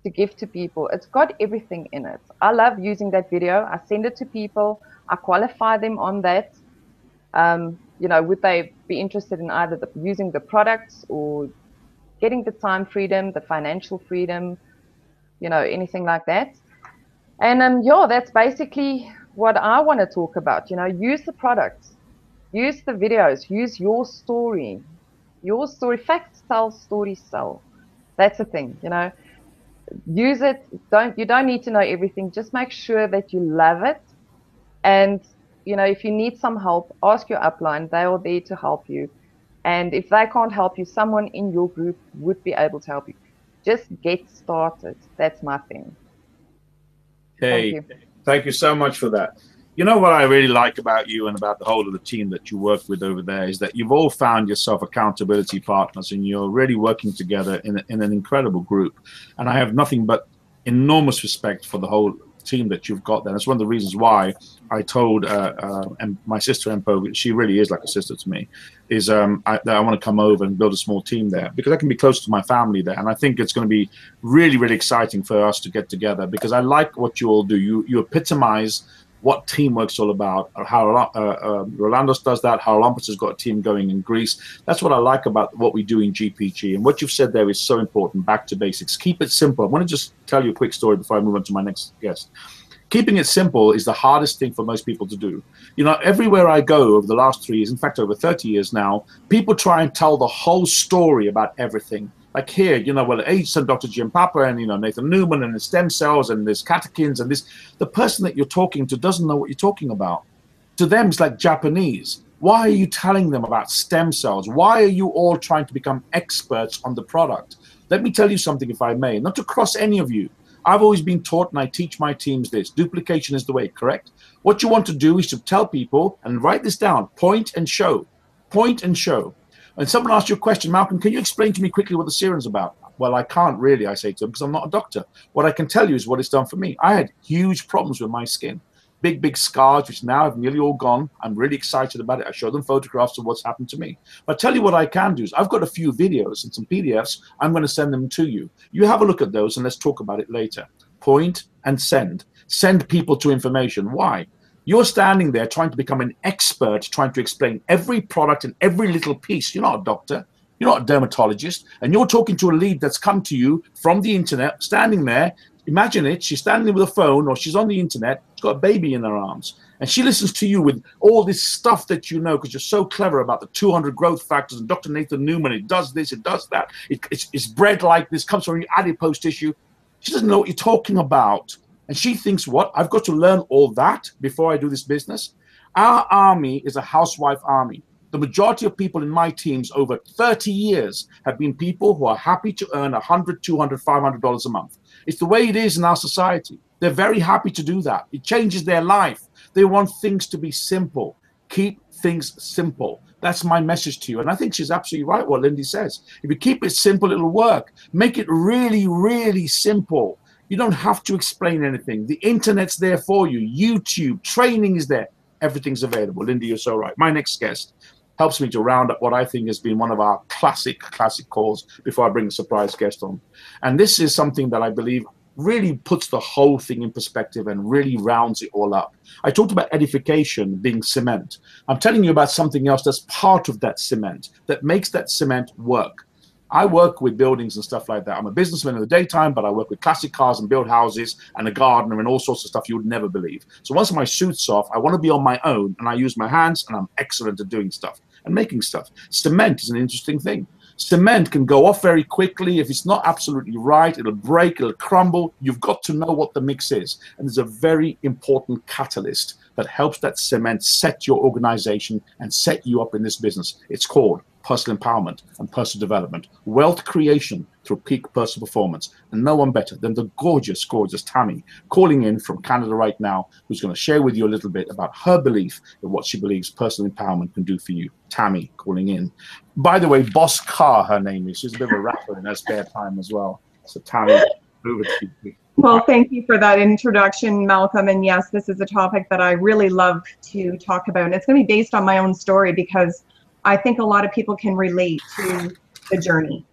to give to people. It's got everything in it. I love using that video. I send it to people. I qualify them on that. You know, would they be interested in either using the products or getting the time freedom, the financial freedom, you know, anything like that. And yeah, that's basically what I want to talk about. You know, use the products, use the videos, use your story. Your story, facts tell, stories sell. That's the thing, you know. Use it. You don't need to know everything. Just make sure that you love it. And, you know, if you need some help, ask your upline. They are there to help you. And if they can't help you, someone in your group would be able to help you. Just get started. That's my thing. Hey, thank you so much for that. You know what I really like about you and about the whole of the team that you work with over there is that you've all found yourself accountability partners and you're really working together in an incredible group. And I have nothing but enormous respect for the whole team that you've got there. That's one of the reasons why I told and my sister Empo, she really is like a sister to me, is that I want to come over and build a small team there because I can be close to my family there. And I think it's going to be really, really exciting for us to get together because I like what you all do. You epitomize what teamwork's all about, how Rolandos does that, how Olympus has got a team going in Greece. That's what I like about what we do in GPG. And what you've said there is so important, back to basics. Keep it simple. I want to just tell you a quick story before I move on to my next guest. Keeping it simple is the hardest thing for most people to do. You know, everywhere I go over the last 3 years, in fact, over 30 years now, people try and tell the whole story about everything. Like here, you know, well, and Dr. Jim Papa and, you know, Nathan Newman and the stem cells and there's catechins and this. The person that you're talking to doesn't know what you're talking about. To them, it's like Japanese. Why are you telling them about stem cells? Why are you all trying to become experts on the product? Let me tell you something, if I may, not to cross any of you. I've always been taught, and I teach my teams this: duplication is the way, correct? What you want to do is to tell people, and write this down, point and show. Point and show. And someone asks you a question, Malcolm, can you explain to me quickly what the serum's about? Well, I can't really, I say to them, because I'm not a doctor. What I can tell you is what it's done for me. I had huge problems with my skin. Big, big scars, which now have nearly all gone. I'm really excited about it. I show them photographs of what's happened to me. But I tell you what I can do is I've got a few videos and some PDFs. I'm going to send them to you. You have a look at those and let's talk about it later. Point and send. Send people to information. Why? You're standing there trying to become an expert, trying to explain every product and every little piece. You're not a doctor. You're not a dermatologist. And you're talking to a lead that's come to you from the internet, standing there. Imagine it, she's standing with a phone or she's on the internet, she's got a baby in her arms, and she listens to you with all this stuff that you know because you're so clever about the 200 growth factors and Dr. Nathan Newman, it does this, it does that, it's bred like this, comes from your adipose tissue. She doesn't know what you're talking about. And she thinks, what? I've got to learn all that before I do this business? Our army is a housewife army. The majority of people in my teams over 30 years have been people who are happy to earn $100, $200, $500 a month. It's the way it is in our society. They're very happy to do that. It changes their life. They want things to be simple. Keep things simple. That's my message to you. And I think she's absolutely right what Lindy says. If you keep it simple, it'll work. Make it really, really simple. You don't have to explain anything. The internet's there for you. YouTube, training is there. Everything's available. Lindy, you're so right. My next guest helps me to round up what I think has been one of our classic calls before I bring a surprise guest on. And this is something that I believe really puts the whole thing in perspective and really rounds it all up. I talked about edification being cement. I'm telling you about something else that's part of that cement, that makes that cement work. I work with buildings and stuff like that. I'm a businessman in the daytime, but I work with classic cars and build houses and a gardener and all sorts of stuff you would never believe. So once my suit's off, I want to be on my own and I use my hands and I'm excellent at doing stuff and making stuff. Cement is an interesting thing. Cement can go off very quickly. If it's not absolutely right, it'll break, it'll crumble. You've got to know what the mix is. And there's a very important catalyst that helps that cement set your organization and set you up in this business. It's called personal empowerment and personal development, wealth creation through peak personal performance. And no one better than the gorgeous, gorgeous Tammy calling in from Canada right now, who's going to share with you a little bit about her belief in what she believes personal empowerment can do for you. Tammy calling in. By the way, Boss Carr, her name is. She's a bit of a rapper in her spare time as well. So Tammy, over to you. Well, thank you for that introduction, Malcolm. And yes, this is a topic that I really love to talk about. And it's going to be based on my own story because I think a lot of people can relate to the journey.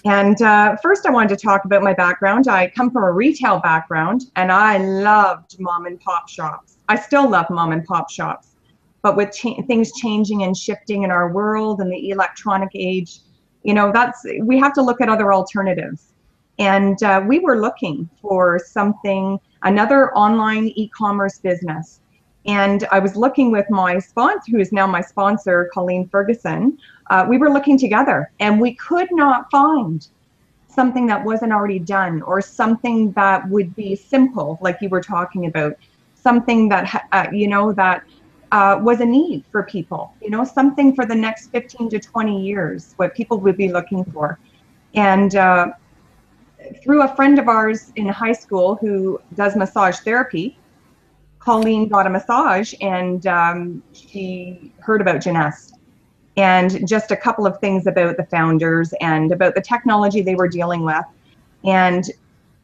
And first, I wanted to talk about my background. I come from a retail background, and I loved mom and pop shops. I still love mom and pop shops. But with things changing and shifting in our world and the electronic age, you know, we have to look at other alternatives. And we were looking for something, another online e-commerce business. And I was looking with my sponsor, who is now my sponsor, Colleen Ferguson. We were looking together and we could not find something that wasn't already done or something that would be simple, like you were talking about, something that, you know, that was a need for people, you know, something for the next 15 to 20 years, what people would be looking for. And through a friend of ours in high school who does massage therapy, Colleen got a massage and she heard about Genest and just a couple of things about the founders and about the technology they were dealing with. And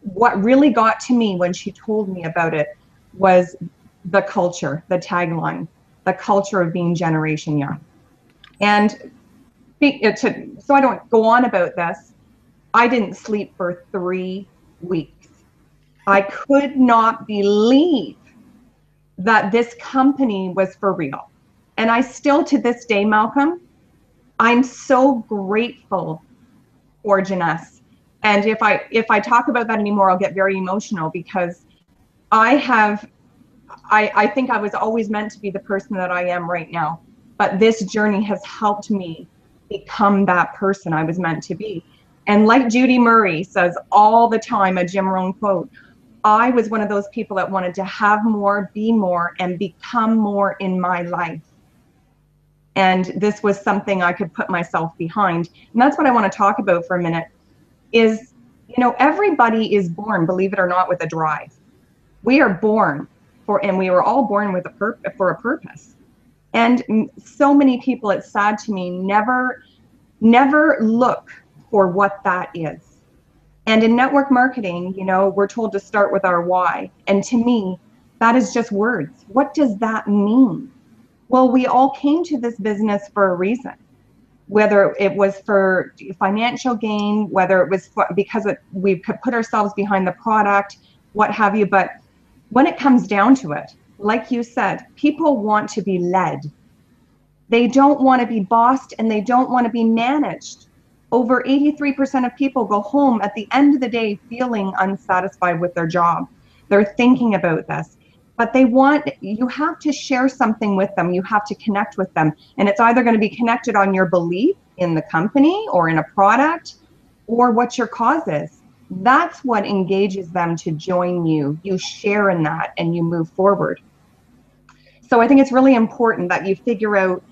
what really got to me when she told me about it was the culture, the tagline, the culture of being Generation Young. And so I don't go on about this, I didn't sleep for 3 weeks. I could not believe that this company was for real. And I still, to this day, Malcolm, I'm so grateful for Jeunesse. And if I talk about that anymore, I'll get very emotional, because I think I was always meant to be the person that I am right now. But this journey has helped me become that person I was meant to be. And like Judy Murray says all the time, a Jim Rohn quote, I was one of those people that wanted to have more, be more, and become more in my life. And this was something I could put myself behind. And that's what I want to talk about for a minute is, you know, everybody is born, believe it or not, with a drive. We are born and we were all born with for a purpose. And so many people, it's sad to me, never look for what that is. And in network marketing, you know, we're told to start with our why. And to me, that is just words. What does that mean? Well, we all came to this business for a reason, whether it was for financial gain, whether it was because we could put ourselves behind the product, what have you. But when it comes down to it, like you said, people want to be led. They don't want to be bossed, and they don't want to be managed. Over 83% of people go home at the end of the day feeling unsatisfied with their job. They're thinking about this, but you have to share something with them. You have to connect with them. And it's either going to be connected on your belief in the company or in a product, or what your cause is. That's what engages them to join you. You share in that and you move forward. So I think it's really important that you figure out,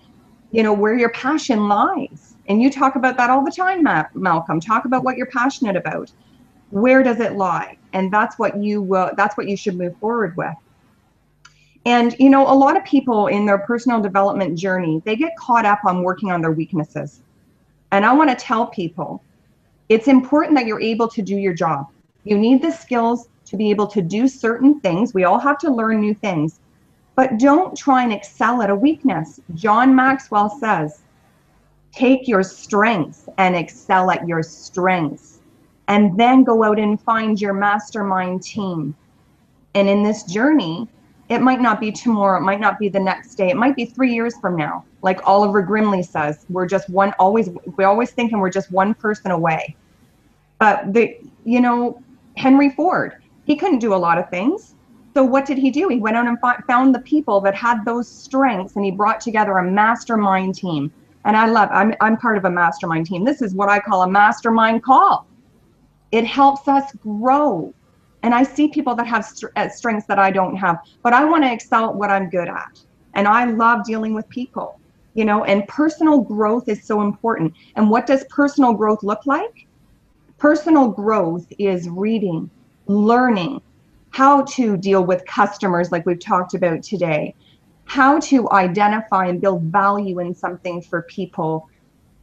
you know, where your passion lies. And you talk about that all the time, Malcolm. Talk about what you're passionate about. Where does it lie? And that's what you should move forward with. And, you know, a lot of people in their personal development journey, they get caught up on working on their weaknesses. And I want to tell people, it's important that you're able to do your job. You need the skills to be able to do certain things. We all have to learn new things, but don't try and excel at a weakness. John Maxwell says, take your strengths and excel at your strengths, and then go out and find your mastermind team. And in this journey, it might not be tomorrow, it might not be the next day, it might be 3 years from now. Like Oliver Grimley says, we're always thinking we're just one person away. But Henry Ford, he couldn't do a lot of things. So what did he do? He went out and found the people that had those strengths, and he brought together a mastermind team. And I'm part of a mastermind team. This is what I call a mastermind call. It helps us grow. And I see people that have strengths that I don't have, but I want to excel at what I'm good at. And I love dealing with people, you know, and personal growth is so important. And what does personal growth look like? Personal growth is reading, learning how to deal with customers like we've talked about today, how to identify and build value in something for people.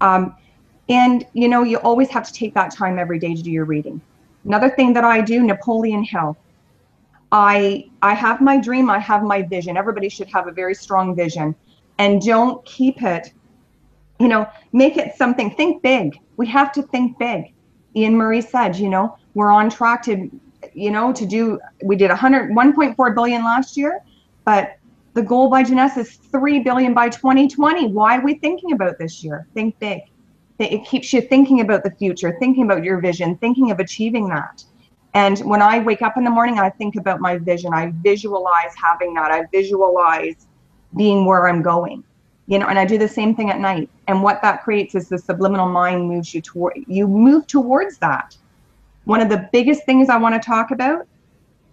And, you know, you always have to take that time every day to do your reading. Another thing that I do, Napoleon Hill. I have my dream, I have my vision. Everybody should have a very strong vision, and don't keep it, you know, make it something, think big. We have to think big. Ian Murray said, you know, we're on track to, you know, we did 1.4 billion last year, but the goal by Jeunesse is 3 billion by 2020. Why are we thinking about this year? Think big. It keeps you thinking about the future, thinking about your vision, thinking of achieving that. And when I wake up in the morning, I think about my vision. I visualize having that. I visualize being where I'm going, you know, and I do the same thing at night. And what that creates is the subliminal mind moves you move towards that. One of the biggest things I want to talk about,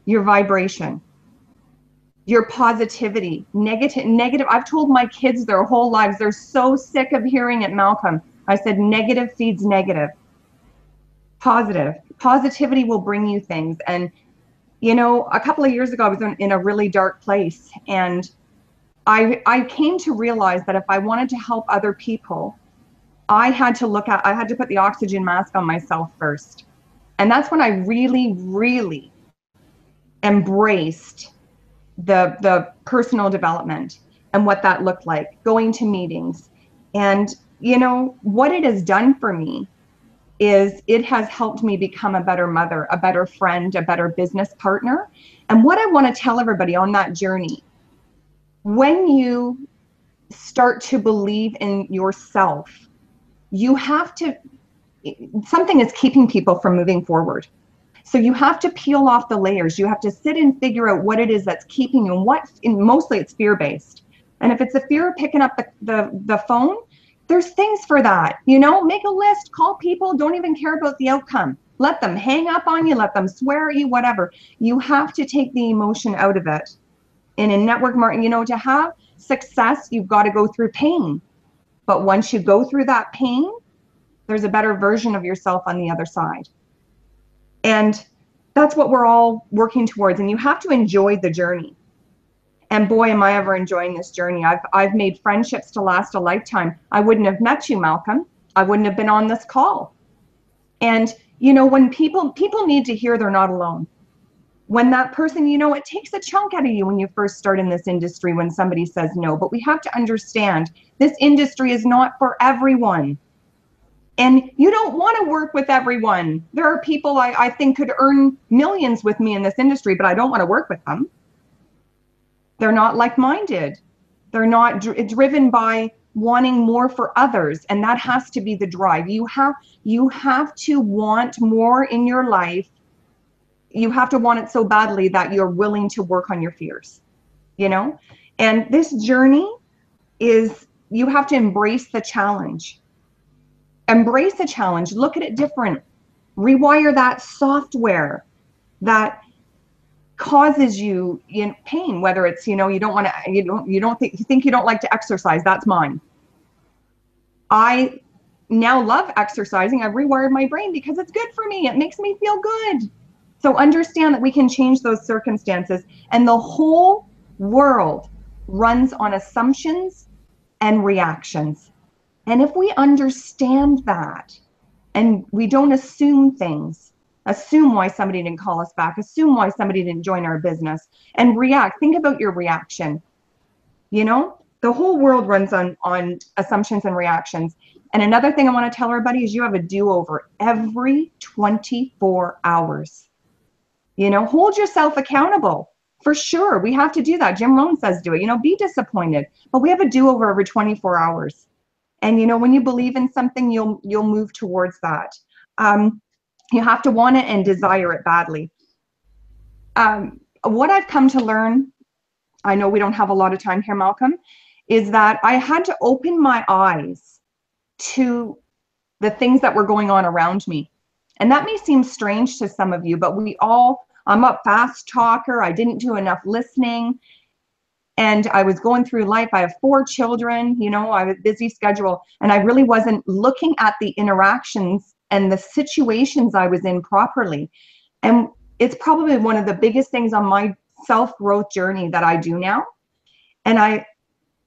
your vibration, your positivity, negative. I've told my kids their whole lives, they're so sick of hearing it, Malcolm. I said, negative feeds negative. Positivity will bring you things. And, you know, a couple of years ago, I was in a really dark place. And I came to realize that if I wanted to help other people, I had to put the oxygen mask on myself first. And that's when I really, really embraced the personal development and what that looked like, going to meetings. And you know, what it has done for me is it has helped me become a better mother, a better friend, a better business partner. And what I want to tell everybody on that journey when you start to believe in yourself, you have to, something is keeping people from moving forward. So you have to peel off the layers. You have to sit and figure out what it is that's keeping you, and mostly it's fear-based. And if it's a fear of picking up the phone, there's things for that. You know, make a list, call people, don't even care about the outcome. Let them hang up on you, let them swear at you, whatever. You have to take the emotion out of it. In a network marketing, you know, to have success, you've got to go through pain. But once you go through that pain, there's a better version of yourself on the other side. And that's what we're all working towards. And you have to enjoy the journey. And boy, am I ever enjoying this journey. I've made friendships to last a lifetime. I wouldn't have met you, Malcolm. I wouldn't have been on this call. And, you know, when people need to hear they're not alone. When that person, you know, it takes a chunk out of you when you first start in this industry when somebody says no. But we have to understand this industry is not for everyone. And you don't want to work with everyone. There are people I think could earn millions with me in this industry, but I don't want to work with them. They're not like-minded. They're not driven by wanting more for others. And that has to be the drive. You have to want more in your life. You have to want it so badly that you're willing to work on your fears, you know? And this journey is, you have to embrace the challenge. Embrace the challenge, look at it different. Rewire that software that causes you in pain, whether it's, you know, you think you don't like to exercise, that's mine. I now love exercising. I've rewired my brain because it's good for me. It makes me feel good. So understand that we can change those circumstances, and the whole world runs on assumptions and reactions. And if we understand that, and we don't assume things, assume why somebody didn't call us back, assume why somebody didn't join our business, and react, think about your reaction. You know, the whole world runs on assumptions and reactions. And another thing I want to tell everybody is you have a do-over every 24 hours. You know, hold yourself accountable. For sure, we have to do that. Jim Rohn says do it. You know, be disappointed, but we have a do-over every 24 hours. And you know, when you believe in something, you'll move towards that. You have to want it and desire it badly. What I've come to learn, I know we don't have a lot of time here, Malcolm, is that I had to open my eyes to the things that were going on around me. And that may seem strange to some of you, but I'm a fast talker. I didn't do enough listening. And I was going through life. I have 4 children, you know, I have a busy schedule, and I really wasn't looking at the interactions and the situations I was in properly. And it's probably one of the biggest things on my self-growth journey that I do now. And I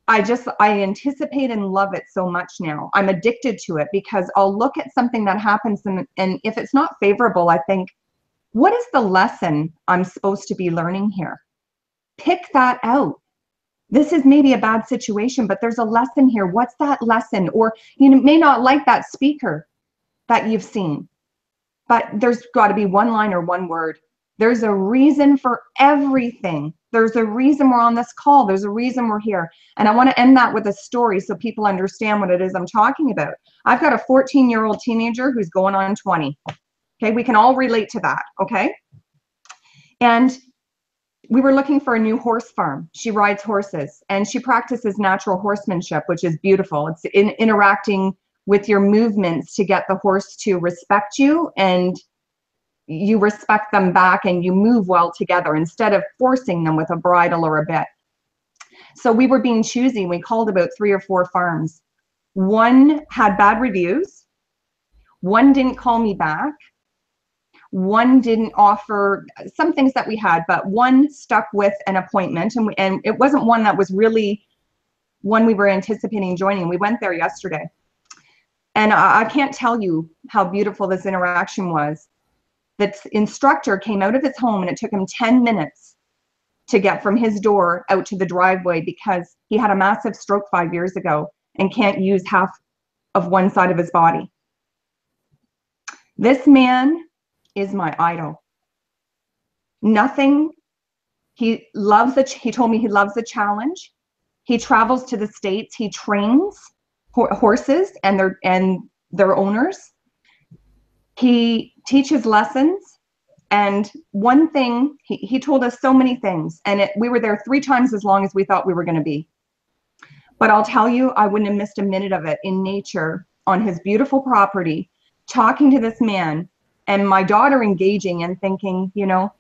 anticipate and love it so much now. I'm addicted to it because I'll look at something that happens, and if it's not favorable, I think, what is the lesson I'm supposed to be learning here? Pick that out. This is maybe a bad situation, but there's a lesson here. What's that lesson? Or you may not like that speaker that you've seen, but there's got to be one line or one word. There's a reason for everything. There's a reason we're on this call. There's a reason we're here. And I want to end that with a story so people understand what it is I'm talking about. I've got a 14-year-old teenager who's going on 20. Okay, we can all relate to that, okay? And we were looking for a new horse farm. She rides horses and she practices natural horsemanship, which is beautiful. It's interacting with your movements to get the horse to respect you, and you respect them back, and you move well together instead of forcing them with a bridle or a bit. So we were being choosy. We called about 3 or 4 farms. One had bad reviews. One didn't call me back. One didn't offer some things that we had, but one stuck with an appointment, and it wasn't one that was really one we were anticipating joining. We went there yesterday, and I can't tell you how beautiful this interaction was. The instructor came out of his home, and it took him 10 minutes to get from his door out to the driveway because he had a massive stroke 5 years ago and can't use half of one side of his body. This man is my idol. Nothing. He told me he loves the challenge. He travels to the States. He trains horses and their owners. He teaches lessons. And one thing, he told us so many things, and we were there 3 times as long as we thought we were going to be. But I'll tell you, I wouldn't have missed a minute of it in nature on his beautiful property, talking to this man, and my daughter engaging and thinking, you know,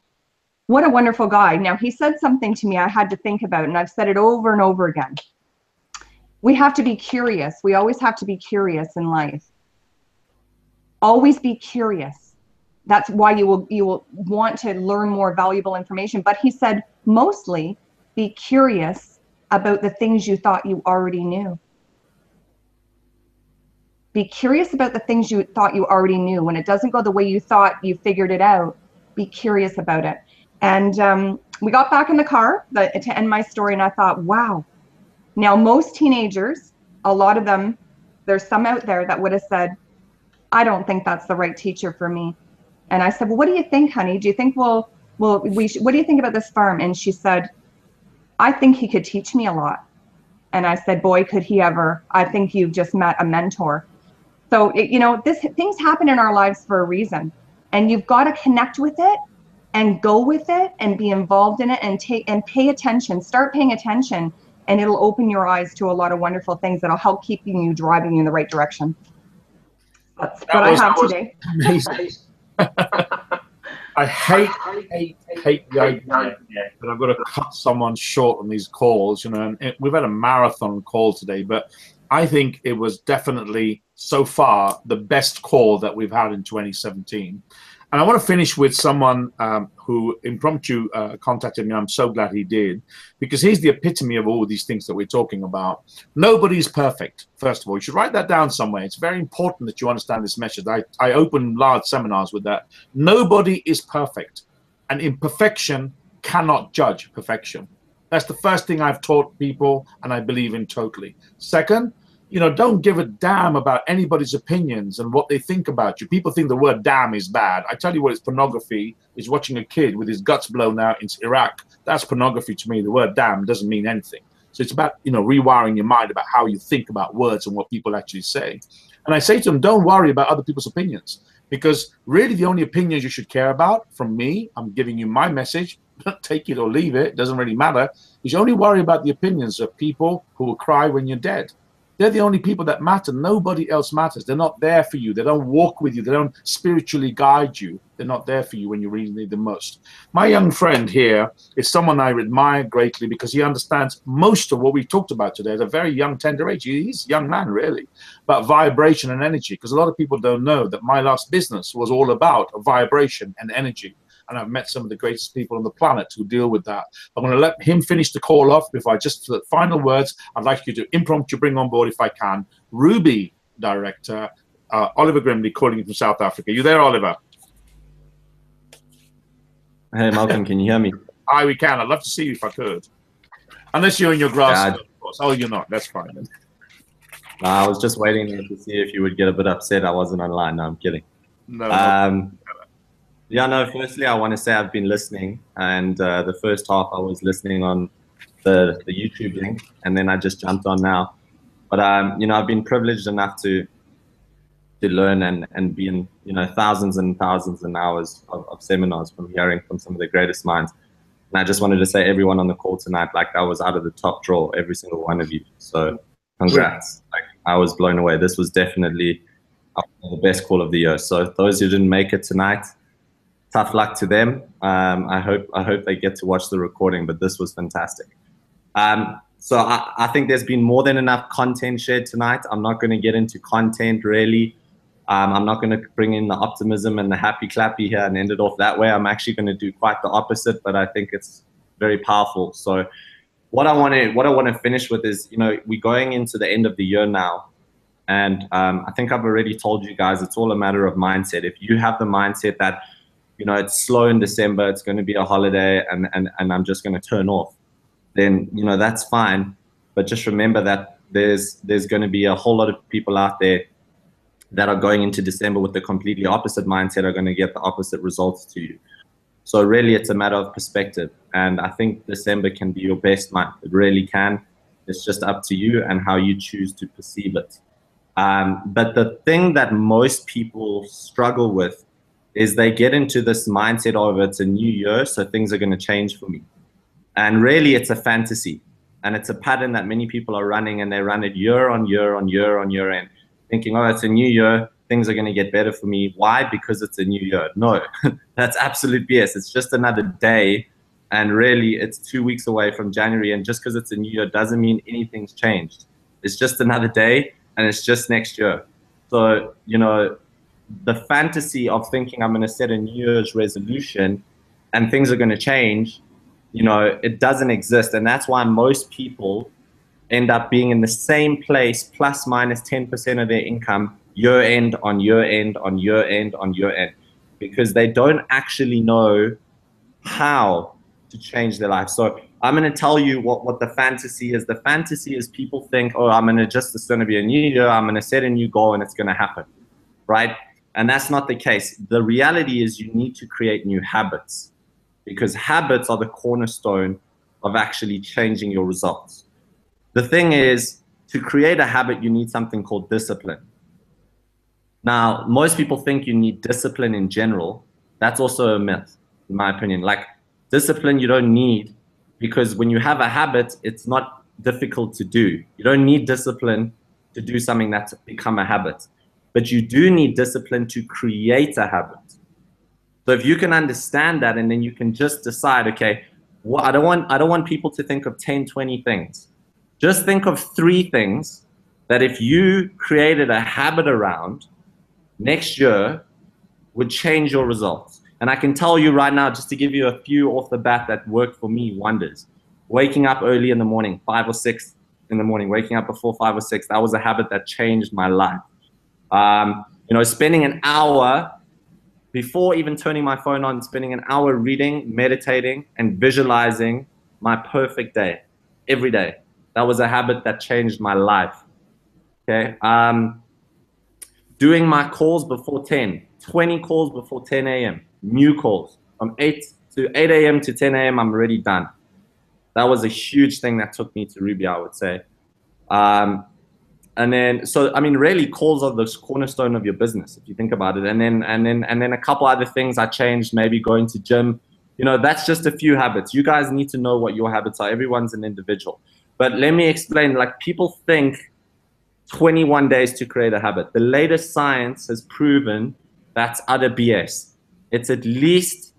what a wonderful guy. Now, he said something to me I had to think about, and I've said it over and over again. We have to be curious. We always have to be curious in life. Always be curious. That's why you will want to learn more valuable information. But he said, mostly be curious about the things you thought you already knew. Be curious about the things you thought you already knew. When it doesn't go the way you thought you figured it out, be curious about it. And we got back in the car to end my story, and I thought, wow. Now, most teenagers, a lot of them, there's some out there that would have said, I don't think that's the right teacher for me. And I said, well, what do you think, honey? Do you think what do you think about this farm? And she said, I think he could teach me a lot. And I said, boy, could he ever. I think you've just met a mentor. So, you know, things happen in our lives for a reason. And you've got to connect with it and go with it and be involved in it and pay attention. Start paying attention, and it'll open your eyes to a lot of wonderful things that'll help keeping you driving in the right direction. That's what I have today. Amazing. I hate the idea that I've got to cut someone short on these calls, you know, and we've had a marathon call today, but I think it was definitely so far the best call that we've had in 2017. And I want to finish with someone who impromptu contacted me. I'm so glad he did, because he's the epitome of all these things that we're talking about. Nobody's perfect, first of all. You should write that down somewhere. It's very important that you understand this message. I open large seminars with that. Nobody is perfect, and imperfection cannot judge perfection. That's the first thing I've taught people, and I believe in totally. Second, you know, don't give a damn about anybody's opinions and what they think about you. People think the word damn is bad. I tell you what, it's pornography. Is watching a kid with his guts blown out in Iraq. That's pornography to me. The word damn doesn't mean anything. So it's about, you know, rewiring your mind about how you think about words and what people actually say. And I say to them, don't worry about other people's opinions, because really the only opinions you should care about from me, I'm giving you my message, take it or leave it, doesn't really matter, is you only worry about the opinions of people who will cry when you're dead. They're the only people that matter. Nobody else matters. They're not there for you. They don't walk with you. They don't spiritually guide you. They're not there for you when you really need them most. My young friend here is someone I admire greatly because he understands most of what we talked about today at a very young, tender age. He's a young man, really, about vibration and energy, because a lot of people don't know that my last business was all about vibration and energy. And I've met some of the greatest people on the planet who deal with that. I'm going to let him finish the call off before the final words. I'd like you to impromptu bring on board, if I can, Ruby director, Oliver Grimley, calling from South Africa. You there, Oliver? Hey, Malcolm, can you hear me? Hi, we can. I'd love to see you if I could. Unless you're in your grass, of course. Oh, you're not. That's fine then. I was just waiting to see if you would get a bit upset I wasn't online. No, I'm kidding. No. Yeah, no, firstly, I want to say I've been listening, and the first half I was listening on the YouTube link, and then I just jumped on now. But, you know, I've been privileged enough to learn and be in, you know, thousands and thousands of hours of seminars from hearing from some of the greatest minds. And I just wanted to say everyone on the call tonight, like, I was out of the top drawer, every single one of you. So congrats. Like, I was blown away. This was definitely the best call of the year. So those who didn't make it tonight, tough luck to them. I hope they get to watch the recording, but this was fantastic. So I think there's been more than enough content shared tonight. I'm not going to get into content really. I'm not going to bring in the optimism and the happy clappy here and end it off that way. I'm actually going to do quite the opposite, but I think it's very powerful. So what I want to finish with is, you know, we're going into the end of the year now. And I think I've already told you guys, it's all a matter of mindset. If you have the mindset that, you know, it's slow in December, it's going to be a holiday, and I'm just going to turn off, then, you know, that's fine. But just remember that there's going to be a whole lot of people out there that are going into December with the completely opposite mindset, are going to get the opposite results to you. So really, it's a matter of perspective. And I think December can be your best month. It really can. It's just up to you and how you choose to perceive it. But the thing that most people struggle with is they get into this mindset of it's a new year, so things are going to change for me. And really, it's a fantasy. And it's a pattern that many people are running, and they run it year on year on year on year end, thinking, oh, it's a new year, things are going to get better for me. Why? Because it's a new year. No, that's absolute BS. It's just another day. And really, it's 2 weeks away from January. And just because it's a new year doesn't mean anything's changed. It's just another day, and it's just next year. So, you know, the fantasy of thinking I'm going to set a New Year's resolution and things are going to change, you know, it doesn't exist. And that's why most people end up being in the same place, plus minus 10% of their income, year end on year end on year end on year end, because they don't actually know how to change their life. So I'm going to tell you what the fantasy is. The fantasy is people think, oh, it's going to be a new year, I'm going to set a new goal and it's going to happen, right? And that's not the case. The reality is you need to create new habits, because habits are the cornerstone of actually changing your results. The thing is, to create a habit, you need something called discipline. Now, most people think you need discipline in general. That's also a myth, in my opinion. Like, discipline you don't need, because when you have a habit, it's not difficult to do. You don't need discipline to do something that's become a habit. But you do need discipline to create a habit. So if you can understand that, and then you can just decide, okay, well, I don't want people to think of 10, 20 things. Just think of 3 things that if you created a habit around, next year would change your results. And I can tell you right now, just to give you a few off the bat that worked for me wonders. Waking up early in the morning, 5 or 6 in the morning, waking up before 5 or 6, that was a habit that changed my life. You know, spending an hour before even turning my phone on, spending an hour reading, meditating, and visualizing my perfect day every day. That was a habit that changed my life. Okay. Doing my calls before 10, 20 calls before 10 a.m., new calls from 8 a.m. to 10 a.m. I'm already done. That was a huge thing that took me to Ruby, I would say. And then, so, I mean, really calls are the cornerstone of your business, if you think about it. And then a couple other things I changed, maybe going to gym, you know, that's just a few habits. You guys need to know what your habits are. Everyone's an individual. But let me explain, like, people think 21 days to create a habit. The latest science has proven that's utter BS. It's at least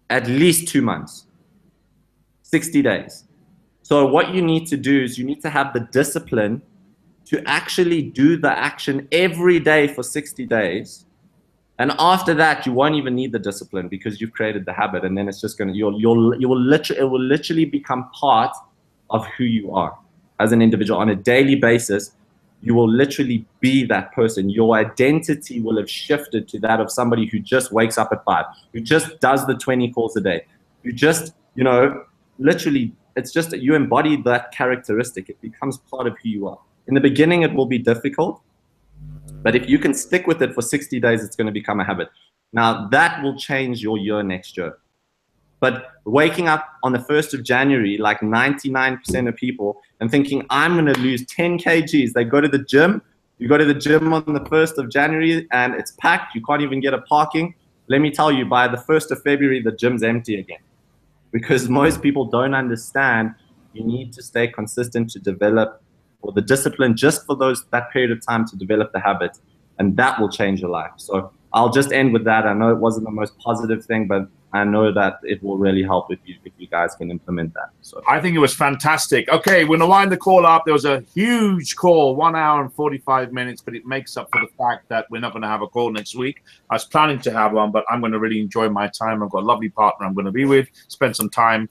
2 months, 60 days. So what you need to do is you need to have the discipline to actually do the action every day for 60 days. And after that, you won't even need the discipline, because you've created the habit. And then it's just going to, it will literally become part of who you are as an individual on a daily basis. You will literally be that person. Your identity will have shifted to that of somebody who just wakes up at 5, who just does the 20 calls a day, who just, you know, literally, it's just that you embody that characteristic. It becomes part of who you are. In the beginning, it will be difficult, but if you can stick with it for 60 days, it's going to become a habit. Now, that will change your year next year. But waking up on the 1st of January, like 99% of people, and thinking, I'm going to lose 10 kgs. They go to the gym. You go to the gym on the 1st of January, and it's packed. You can't even get a parking. Let me tell you, by the 1st of February, the gym's empty again. Because most people don't understand you need to stay consistent to develop, or the discipline just for that period of time to develop the habit, and that will change your life. So I'll just end with that. I know it wasn't the most positive thing, but I know that it will really help if you guys can implement that. So I think it was fantastic. Okay, we're going to wind the call up. There was a huge call, 1 hour and 45 minutes, but it makes up for the fact that we're not going to have a call next week. I was planning to have one, but I'm going to really enjoy my time. I've got a lovely partner I'm going to be with, spend some time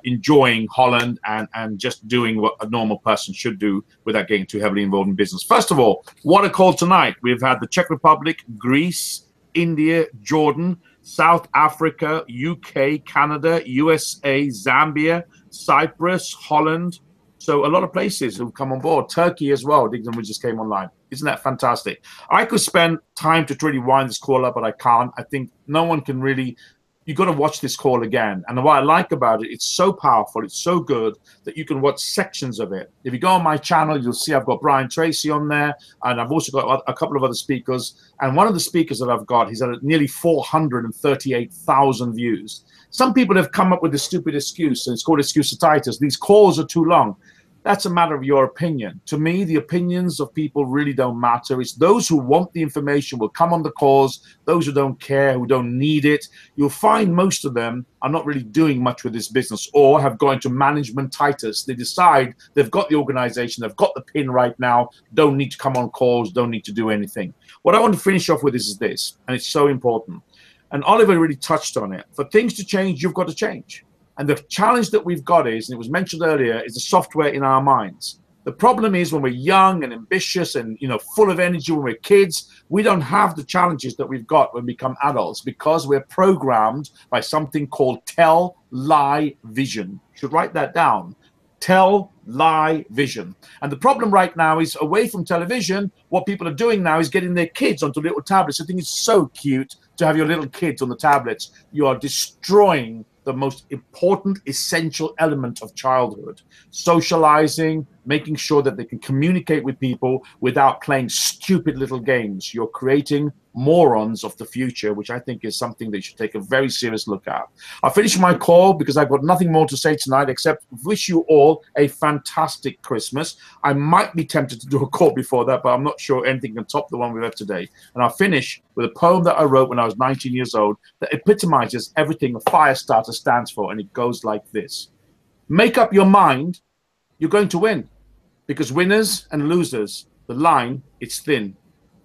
enjoying Holland and just doing what a normal person should do without getting too heavily involved in business. First of all, what a call tonight. We've had the Czech Republic, Greece, India, Jordan, South Africa, UK, Canada, USA, Zambia, Cyprus, Holland. So a lot of places have come on board. Turkey as well, we just came online. Isn't that fantastic? I could spend time to really wind this call up, but I can't. I think no one can really you've got to watch this call again. And what I like about it, it's so powerful, it's so good that you can watch sections of it. If you go on my channel, you'll see I've got Brian Tracy on there, and I've also got a couple of other speakers. And one of the speakers that I've got, he's at nearly 438,000 views. Some people have come up with a stupid excuse, and it's called excusatitis. These calls are too long. That's a matter of your opinion. To me, the opinions of people really don't matter. It's those who want the information will come on the calls. Those who don't care, who don't need it. You'll find most of them are not really doing much with this business or have gone to management-titis. They decide they've got the organization, they've got the pin right now, don't need to come on calls, don't need to do anything. What I want to finish off with is this, and it's so important. And Oliver really touched on it. For things to change, you've got to change. And the challenge that we've got is, and it was mentioned earlier, is the software in our minds. The problem is when we're young and ambitious and full of energy, when we're kids, we don't have the challenges that we've got when we become adults because we're programmed by something called tell, lie, vision. You should write that down. Tell, lie, vision. And the problem right now is away from television, what people are doing now is getting their kids onto little tablets. I think it's so cute to have your little kids on the tablets. You are destroying the most important, essential element of childhood. Socializing, making sure that they can communicate with people without playing stupid little games. You're creating morons of the future, which I think is something that you should take a very serious look at. I'll finish my call because I've got nothing more to say tonight except wish you all a fantastic Christmas. I might be tempted to do a call before that, but I'm not sure anything can top the one we've had today. And I'll finish with a poem that I wrote when I was 19 years old that epitomizes everything a fire starter stands for, and it goes like this. Make up your mind, you're going to win. Because winners and losers, the line, it's thin.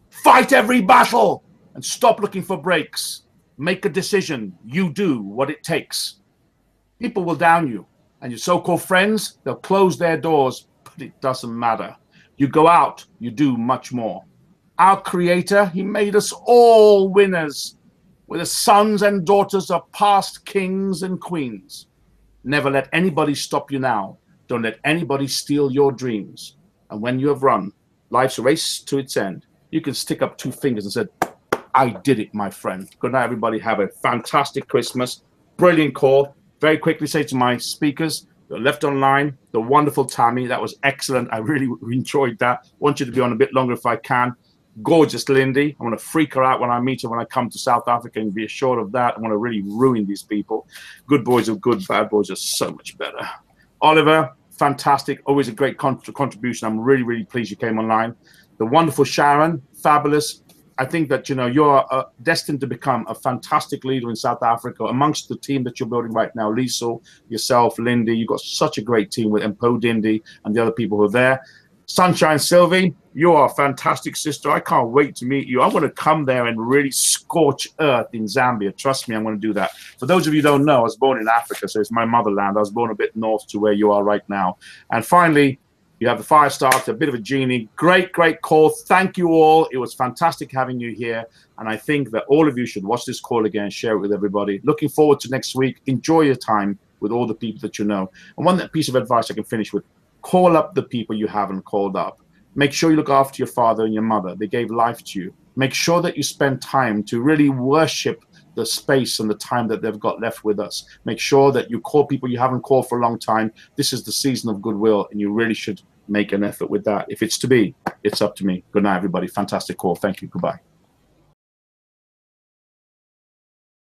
Fight every battle and stop looking for breaks. Make a decision. You do what it takes. People will down you, and your so-called friends, they'll close their doors, but it doesn't matter. You go out, you do much more. Our Creator, He made us all winners. We're the sons and daughters of past kings and queens. Never let anybody stop you now. Don't let anybody steal your dreams. And when you have run life's race to its end, you can stick up two fingers and say, I did it, my friend. Good night, everybody. Have a fantastic Christmas. Brilliant call. Very quickly say to my speakers, the left online, the wonderful Tammy. That was excellent. I really enjoyed that. Want you to be on a bit longer if I can. Gorgeous Lindy. I want to freak her out when I meet her when I come to South Africa, and be assured of that. I want to really ruin these people. Good boys are good, bad boys are so much better. Oliver, fantastic. Always a great contribution. I'm really, really pleased you came online. The wonderful Sharon, fabulous. I think that, you're destined to become a fantastic leader in South Africa amongst the team that you're building right now. Liesel, yourself, Lindy, you've got such a great team with Mpo Dindi and the other people who are there. Sunshine Sylvie, you are a fantastic sister. I can't wait to meet you. I'm going to come there and really scorch earth in Zambia. Trust me, I'm going to do that. For those of you who don't know, I was born in Africa, so it's my motherland. I was born a bit north to where you are right now. And finally, you have the fire starter, a bit of a genie. Great, great call. Thank you all. It was fantastic having you here. And I think that all of you should watch this call again, share it with everybody. Looking forward to next week. Enjoy your time with all the people that you know. And one piece of advice I can finish with, call up the people you haven't called up. Make sure you look after your father and your mother. They gave life to you. Make sure that you spend time to really worship the space and the time that they've got left with us. Make sure that you call people you haven't called for a long time. This is the season of goodwill, and you really should make an effort with that. If it's to be, it's up to me. Good night, everybody. Fantastic call. Thank you. Goodbye.